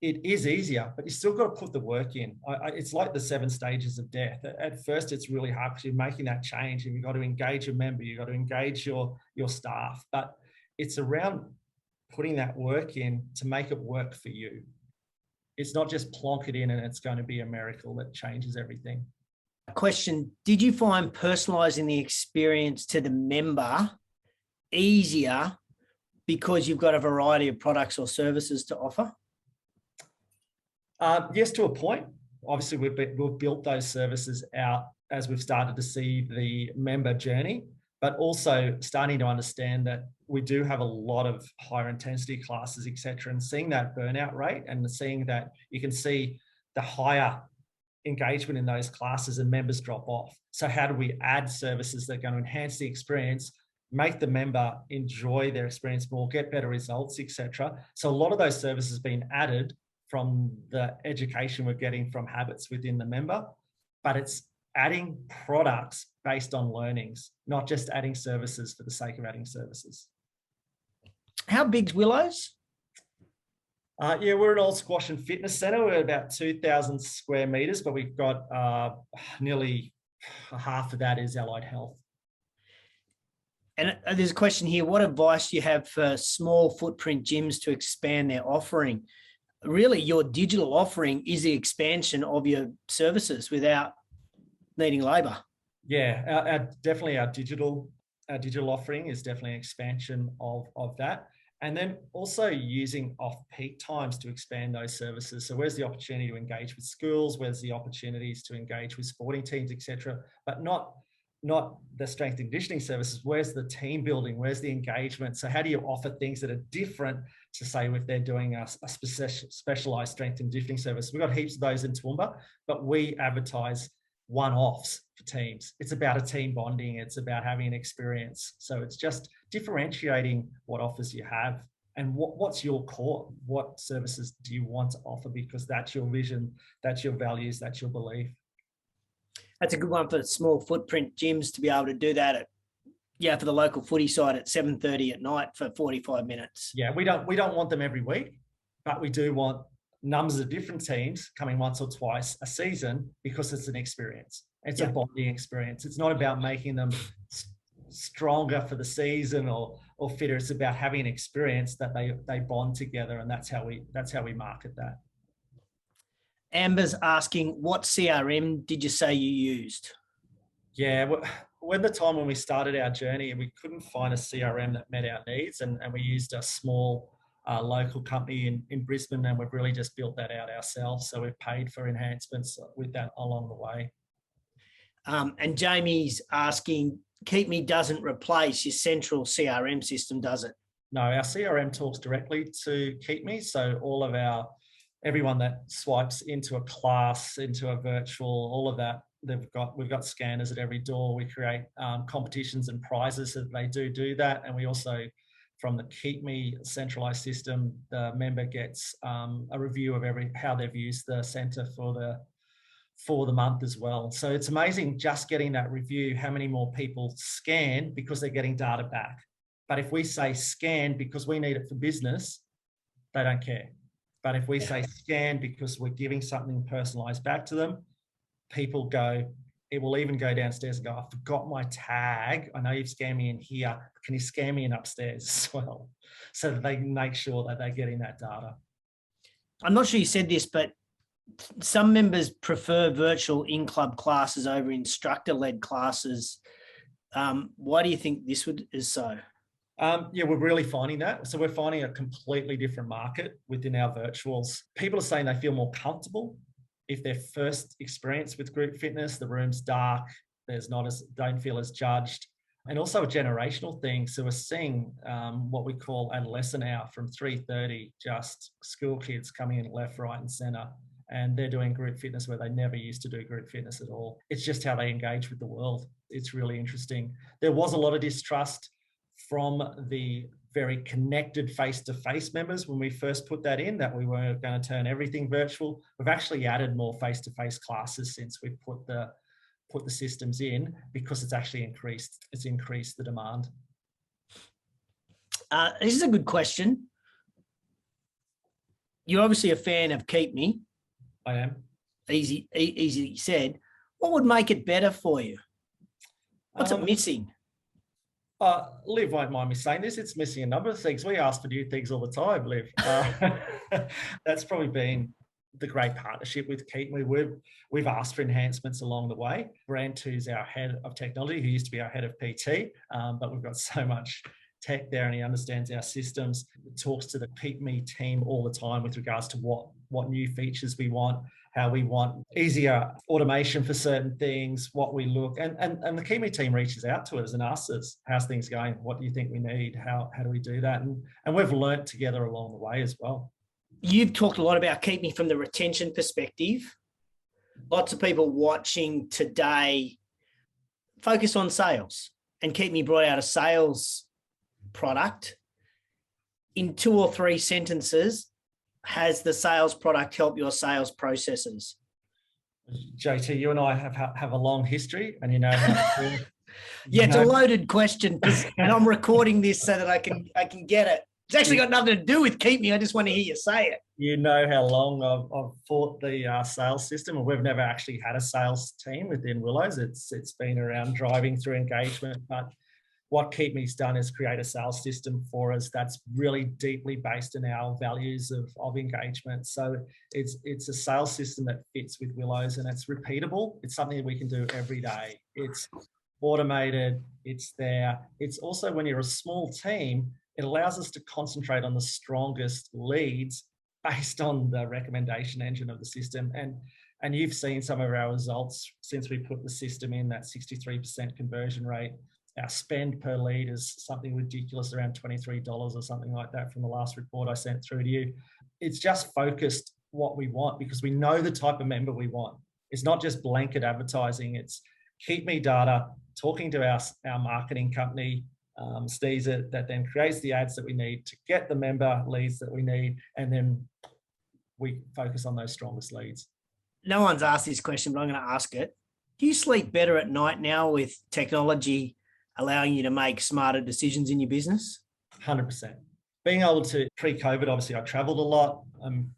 [SPEAKER 3] It is easier, but you still got to put the work in. It's like the 7 stages of death. At first, it's really hard because you're making that change and you've got to engage your member, you've got to engage your staff, but it's around putting that work in to make it work for you. It's not just plonk it in and it's going to be a miracle that changes everything.
[SPEAKER 1] Question, did you find personalizing the experience to the member easier because you've got a variety of products or services to offer?
[SPEAKER 3] Yes, to a point. obviously we've built those services out as we've started to see the member journey, but also starting to understand that we do have a lot of higher intensity classes, etc., and seeing that burnout rate and seeing that you can see the higher engagement in those classes and members drop off. So how do we add services that are going to enhance the experience, make the member enjoy their experience more, get better results, etc. So a lot of those services have been added from the education we're getting from habits within the member, but it's adding products based on learnings, not just adding services for the sake of adding services.
[SPEAKER 1] How big's Willows?
[SPEAKER 3] Yeah, we're an old squash and fitness centre. We're about 2,000 square metres, but we've got nearly half of that is allied health.
[SPEAKER 1] And there's a question here. What advice do you have for small footprint gyms to expand their offering? Really, your digital offering is the expansion of your services without needing labour.
[SPEAKER 3] Yeah, definitely our digital offering is definitely an expansion of that. And then also using off-peak times to expand those services. So where's the opportunity to engage with schools? Where's the opportunities to engage with sporting teams, etc. But not the strength and conditioning services. Where's the team building? Where's the engagement? So how do you offer things that are different to say if they're doing a specialised strength and conditioning service? We've got heaps of those in Toowoomba, but we advertise one-offs for teams. It's about a team bonding. It's about having an experience. So it's just differentiating what offers you have and what's your core. What services do you want to offer? Because that's your vision, that's your values, that's your belief.
[SPEAKER 1] That's a good one for small footprint gyms to be able to do that for the local footy side at 7:30 at night for 45 minutes.
[SPEAKER 3] Yeah, we don't want them every week, but we do want numbers of different teams coming once or twice a season because it's an experience. It's a bonding experience. It's not about making them stronger for the season or fitter. It's about having an experience that they bond together, and that's how we market that.
[SPEAKER 1] Amber's asking, what CRM did you say you used?
[SPEAKER 3] Yeah, when the time when we started our journey, we couldn't find a CRM that met our needs, and we used a small local company in Brisbane, and we've really just built that out ourselves. So we've paid for enhancements with that along the way.
[SPEAKER 1] And Jamie's asking, KeepMe doesn't replace your central CRM system, does it?
[SPEAKER 3] No, our CRM talks directly to KeepMe. So all of everyone that swipes into a class, into a virtual, all of that, we've got scanners at every door. We create competitions and prizes so that they do that. And we also, from the KeepMe centralized system, the member gets a review of how they've used the centre for the month as well. So it's amazing just getting that review, how many more people scan because they're getting data back. But if we say scan because we need it for business, they don't care. But if we say scan because we're giving something personalised back to them, people go, it will even go downstairs and go, I forgot my tag. I know you've scanned me in here. Can you scan me in upstairs as well? So that they can make sure that they're getting that data.
[SPEAKER 1] I'm not sure you said this, but some members prefer virtual in-club classes over instructor-led classes. Why do you think this is so?
[SPEAKER 3] Yeah, we're really finding that. So we're finding a completely different market within our virtuals. People are saying they feel more comfortable if their first experience with group fitness, the room's dark, don't feel as judged. And also a generational thing. So we're seeing what we call adolescent hour from 3:30, just school kids coming in left, right, and centre. And they're doing group fitness where they never used to do group fitness at all. It's just how they engage with the world. It's really interesting. There was a lot of distrust from the very connected face-to-face members when we first put that in, that we were going to turn everything virtual. We've actually added more face-to-face classes since we put the systems in, because it's actually increased the demand.
[SPEAKER 1] This is a good question. You're obviously a fan of KeepMe.
[SPEAKER 3] I am.
[SPEAKER 1] Easy said. What would make it better for you? What's it missing?
[SPEAKER 3] Liv won't mind me saying this. It's missing a number of things. We ask for new things all the time, Liv. That's probably been the great partnership with KeepMe. We've asked for enhancements along the way. Brand 2's our head of technology, who used to be our head of PT, but we've got so much tech there, and he understands our systems. He talks to the KeepMe team all the time with regards to what new features we want. how we want easier automation for certain things, what we look, and the Keep Me team reaches out to us and asks us, how's things going? What do you think we need? How do we do that? And we've learnt together along the way as well.
[SPEAKER 1] You've talked a lot about Keep Me from the retention perspective. Lots of people watching today focus on sales, and Keep Me brought out a sales product. In 2 or 3 sentences, has the sales product help your sales processes?
[SPEAKER 3] JT, you and I have a long history, and you know how to,
[SPEAKER 1] yeah, it's a loaded question, and I'm recording this so that I can get it. It's actually got nothing to do with Keep Me. I just want to hear you say it.
[SPEAKER 3] You know how long I've fought the sales system, and we've never actually had a sales team within Willows. It's been around driving through engagement, but what Keep Me's done is create a sales system for us that's really deeply based in our values of engagement. So it's a sales system that fits with Willows, and it's repeatable. It's something that we can do every day. It's automated. It's there. It's also, when you're a small team, it allows us to concentrate on the strongest leads based on the recommendation engine of the system. And you've seen some of our results since we put the system in, that 63% conversion rate. Our spend per lead is something ridiculous, around $23 or something like that from the last report I sent through to you. It's just focused what we want, because we know the type of member we want. It's not just blanket advertising. It's Keep Me data, talking to our marketing company, Steezer, that then creates the ads that we need to get the member leads that we need, and then we focus on those strongest leads.
[SPEAKER 1] No one's asked this question, but I'm going to ask it. Do you sleep better at night now with technology allowing you to make smarter decisions in your business?
[SPEAKER 3] 100%. Being able to, pre-COVID, obviously I traveled a lot,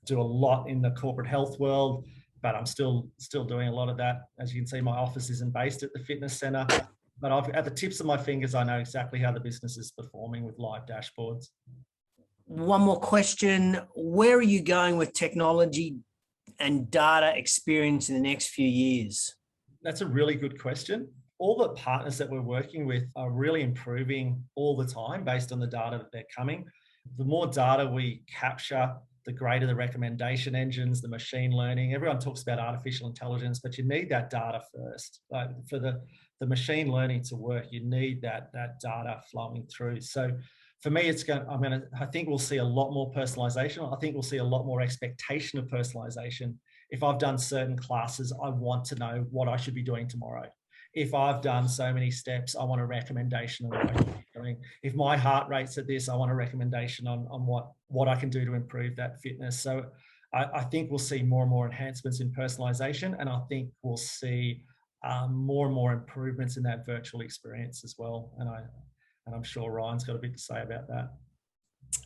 [SPEAKER 3] do a lot in the corporate health world, but I'm still doing a lot of that. As you can see, my office isn't based at the fitness center, but at the tips of my fingers, I know exactly how the business is performing with live dashboards.
[SPEAKER 1] One more question. Where are you going with technology and data experience in the next few years?
[SPEAKER 3] That's a really good question. All the partners that we're working with are really improving all the time based on the data that they're coming. The more data we capture, the greater the recommendation engines, the machine learning. Everyone talks about artificial intelligence, but you need that data first. Like, for the machine learning to work, you need that data flowing through. So for me, I think we'll see a lot more personalization. I think we'll see a lot more expectation of personalization. If I've done certain classes, I want to know what I should be doing tomorrow. If I've done so many steps, I want a recommendation on what I should be doing. If my heart rate's at this, I want a recommendation on what I can do to improve that fitness. So I think we'll see more and more enhancements in personalization, and I think we'll see more and more improvements in that virtual experience as well. And I'm sure Ryan's got a bit to say about that.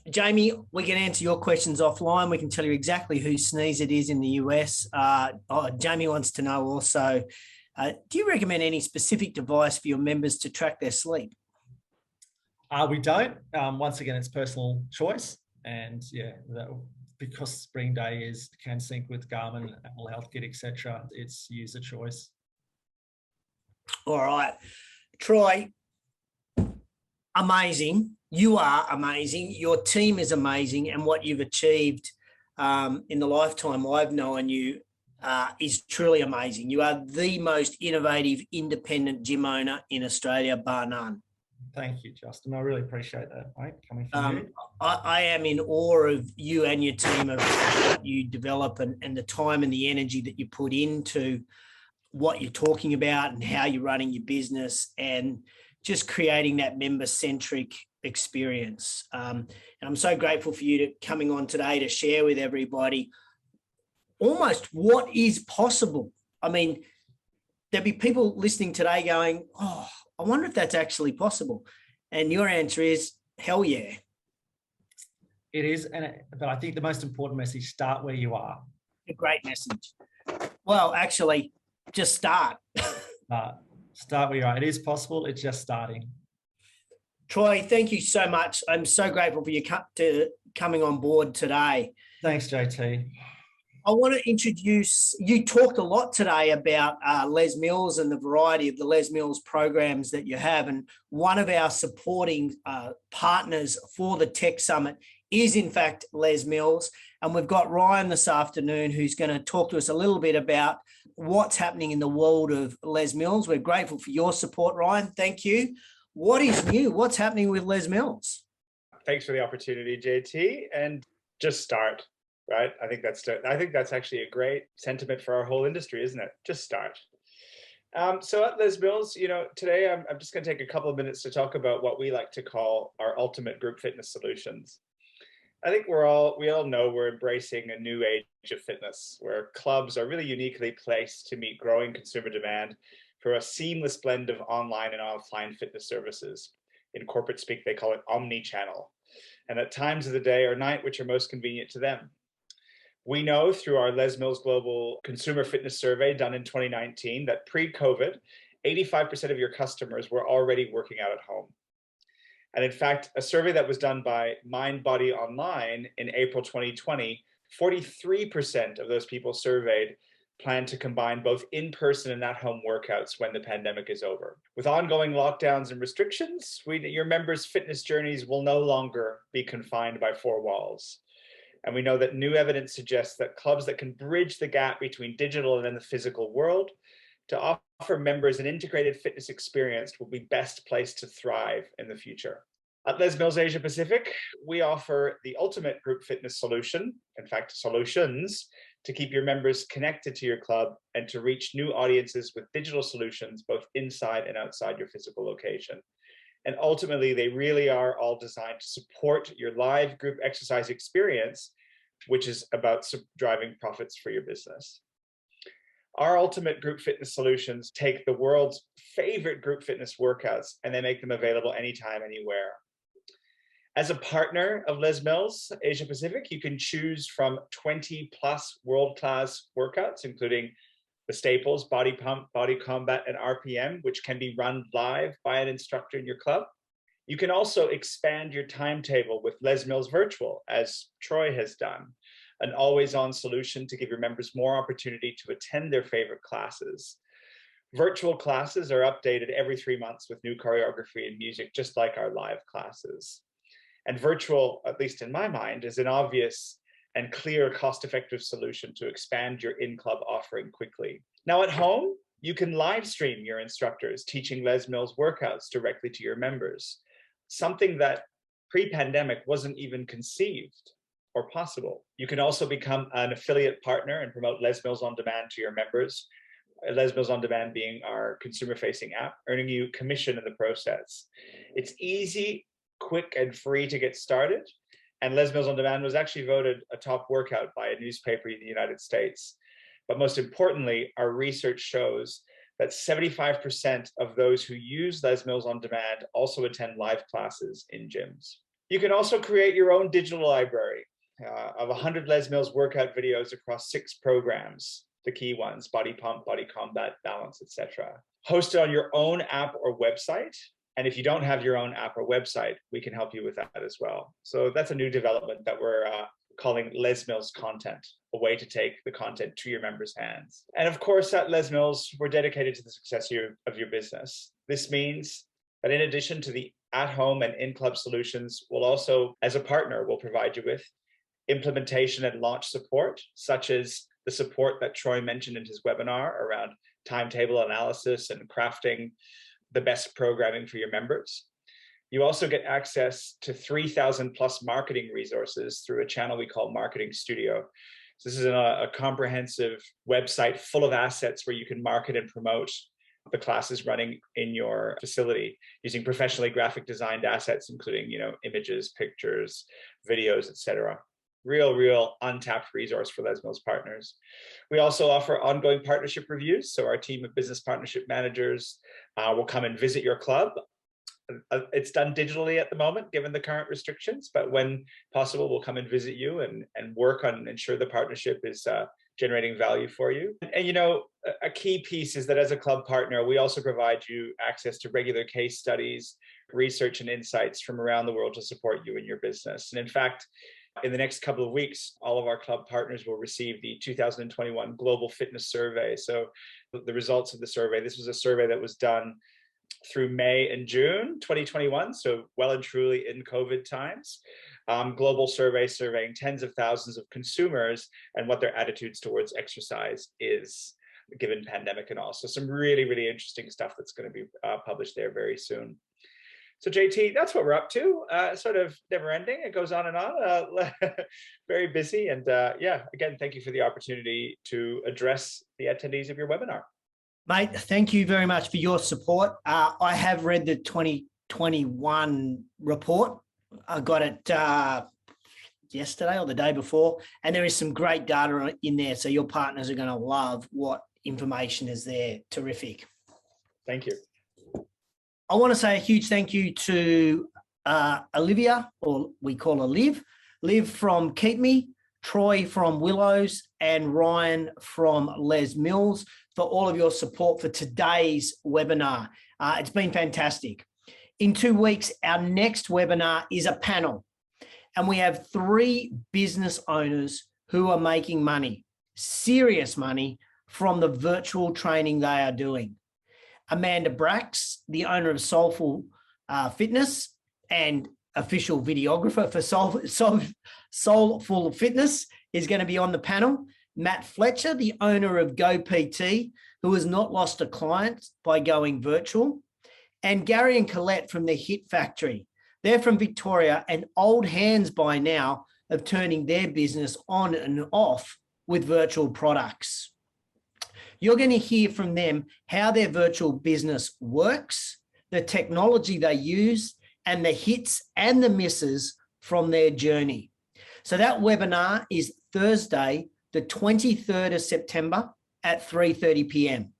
[SPEAKER 1] Jamie, we can answer your questions offline. We can tell you exactly who Sneeze it is in the US. Jamie wants to know also, do you recommend any specific device for your members to track their sleep?
[SPEAKER 3] We don't. Once again, it's personal choice. And yeah, because Spring Day can sync with Garmin, Apple Health Kit, etc. It's user choice.
[SPEAKER 1] All right. Troy, amazing. You are amazing. Your team is amazing. And what you've achieved in the lifetime I've known you is truly amazing. You are the most innovative independent gym owner in Australia, bar none.
[SPEAKER 3] Thank you, Justin. I really appreciate that, mate, coming from you.
[SPEAKER 1] I am in awe of you and your team, of what you develop and the time and the energy that you put into what you're talking about and how you're running your business, and just creating that member-centric experience. And I'm so grateful for you coming on today to share with everybody almost what is possible. I mean, there'll be people listening today going, oh, I wonder if that's actually possible. And your answer is, hell yeah.
[SPEAKER 3] It is, but I think the most important message, start where you are.
[SPEAKER 1] A great message. Well, actually, just start.
[SPEAKER 3] Start where you are. It is possible. It's just starting.
[SPEAKER 1] Troy, thank you so much. I'm so grateful for you coming on board today.
[SPEAKER 3] Thanks, JT.
[SPEAKER 1] I want to introduce, you talked a lot today about Les Mills and the variety of the Les Mills programs that you have. And one of our supporting partners for the Tech Summit is in fact Les Mills. And we've got Ryan this afternoon who's going to talk to us a little bit about what's happening in the world of Les Mills. We're grateful for your support, Ryan. Thank you. What is new? What's happening with Les Mills?
[SPEAKER 4] Thanks for the opportunity, JT. And just start, right? I think that's actually a great sentiment for our whole industry, isn't it? Just start. So at Les Mills, today I'm just going to take a couple of minutes to talk about what we like to call our ultimate group fitness solutions. I think we all know we're embracing a new age of fitness, where clubs are really uniquely placed to meet growing consumer demand for a seamless blend of online and offline fitness services. In corporate speak, they call it omni-channel, and at times of the day or night which are most convenient to them. We know through our Les Mills Global Consumer Fitness Survey done in 2019 that pre-COVID, 85% of your customers were already working out at home. And in fact, a survey that was done by MindBody Online in April 2020, 43% of those people surveyed plan to combine both in-person and at-home workouts when the pandemic is over. With ongoing lockdowns and restrictions, your members' fitness journeys will no longer be confined by four walls. And we know that new evidence suggests that clubs that can bridge the gap between digital and the physical world to offer members an integrated fitness experience will be best placed to thrive in the future. At Les Mills Asia Pacific, we offer the ultimate group fitness solution, in fact, solutions, to keep your members connected to your club and to reach new audiences with digital solutions, both inside and outside your physical location. And ultimately, they really are all designed to support your live group exercise experience, which is about driving profits for your business. Our ultimate group fitness solutions take the world's favorite group fitness workouts and they make them available anytime, anywhere. As a partner of Les Mills Asia Pacific, you can choose from 20 plus world-class workouts, including the staples, body pump, body combat, and RPM, which can be run live by an instructor in your club. You can also expand your timetable with Les Mills Virtual, as Troy has done, an always-on solution to give your members more opportunity to attend their favorite classes. Virtual classes are updated every 3 months with new choreography and music, just like our live classes. And virtual, at least in my mind, is an obvious and clear, cost-effective solution to expand your in-club offering quickly. Now at home, you can live stream your instructors teaching Les Mills workouts directly to your members, something that pre-pandemic wasn't even conceived or possible. You can also become an affiliate partner and promote Les Mills On Demand to your members, Les Mills On Demand being our consumer-facing app, earning you commission in the process. It's easy, quick, and free to get started. And Les Mills On Demand was actually voted a top workout by a newspaper in the United States. But most importantly, our research shows that 75% of those who use Les Mills On Demand also attend live classes in gyms. You can also create your own digital library of 100 Les Mills workout videos across 6 programs, the key ones: body pump, body combat, balance, etc. Hosted on your own app or website. And if you don't have your own app or website, we can help you with that as well. So that's a new development that we're calling Les Mills Content, a way to take the content to your members' hands. And of course, at Les Mills, we're dedicated to the success of your business. This means that in addition to the at-home and in-club solutions, we'll also, as a partner, we'll provide you with implementation and launch support, such as the support that Troy mentioned in his webinar around timetable analysis and crafting the best programming for your members. You also get access to 3,000 plus marketing resources through a channel we call Marketing Studio. So this is a comprehensive website full of assets where you can market and promote the classes running in your facility using professionally graphic designed assets, including, images, pictures, videos, etc. Real untapped resource for Les Mills partners. We also offer ongoing partnership reviews. So our team of business partnership managers will come and visit your club. It's done digitally at the moment, given the current restrictions, but when possible, we'll come and visit you and work on ensure the partnership is generating value for you. And a key piece is that as a club partner, we also provide you access to regular case studies, research, and insights from around the world to support you in your business. And in fact, in the next couple of weeks, all of our club partners will receive the 2021 Global Fitness Survey. So the results of the survey, this was a survey that was done through May and June 2021, so well and truly in COVID times. global survey surveying tens of thousands of consumers and what their attitudes towards exercise is, given pandemic and all. So some really, really interesting stuff that's going to be published there very soon. So JT, that's what we're up to. Sort of never ending. It goes on and on. Very busy. And yeah, again, thank you for the opportunity to address the attendees of your webinar.
[SPEAKER 1] Mate, thank you very much for your support. I have read the 2021 report. I got it yesterday or the day before, and there is some great data in there. So your partners are going to love what information is there. Terrific.
[SPEAKER 4] Thank you.
[SPEAKER 1] I want to say a huge thank you to Olivia, or we call her Liv from Keep Me, Troy from Willows, and Ryan from Les Mills for all of your support for today's webinar. It's been fantastic. In 2 weeks, our next webinar is a panel, and we have 3 business owners who are making money, serious money, from the virtual training they are doing. Amanda Brax, the owner of Soulful Fitness and official videographer for Soulful Fitness, is going to be on the panel. Matt Fletcher, the owner of GoPT, who has not lost a client by going virtual. And Gary and Colette from the Hit Factory. They're from Victoria and old hands by now of turning their business on and off with virtual products. You're going to hear from them how their virtual business works, the technology they use, and the hits and the misses from their journey. So that webinar is Thursday, the 23rd of September at 3:30 p.m.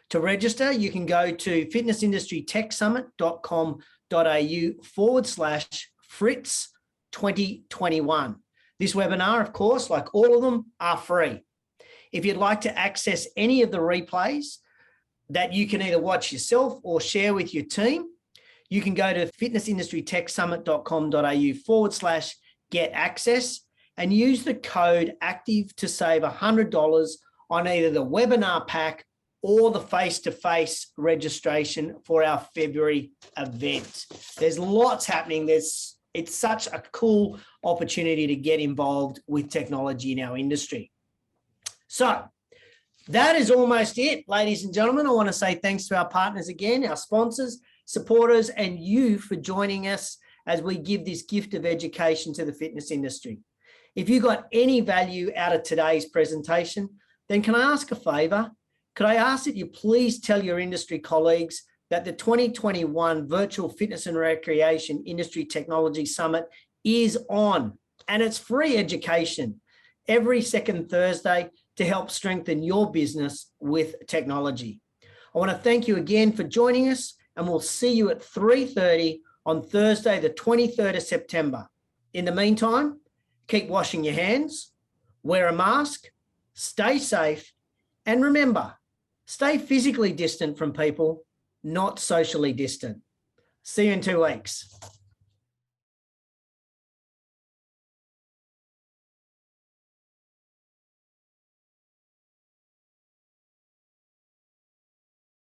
[SPEAKER 1] To register, you can go to fitnessindustrytechsummit.com.au/FRITS 2021. This webinar, of course, like all of them, are free. If you'd like to access any of the replays that you can either watch yourself or share with your team, you can go to fitnessindustrytechsummit.com.au/get access and use the code ACTIVE to save $100 on either the webinar pack or the face-to-face registration for our February event. There's lots happening. It's such a cool opportunity to get involved with technology in our industry. So that is almost it, ladies and gentlemen. I want to say thanks to our partners again, our sponsors, supporters, and you for joining us as we give this gift of education to the fitness industry. If you got any value out of today's presentation, then can I ask a favor? Could I ask that you please tell your industry colleagues that the 2021 Virtual Fitness and Recreation Industry Technology Summit is on, and it's free education every second Thursday to help strengthen your business with technology. I want to thank you again for joining us, and we'll see you at 3:30 on Thursday, the 23rd of September. In the meantime, keep washing your hands, wear a mask, stay safe, and remember, stay physically distant from people, not socially distant. See you in 2 weeks.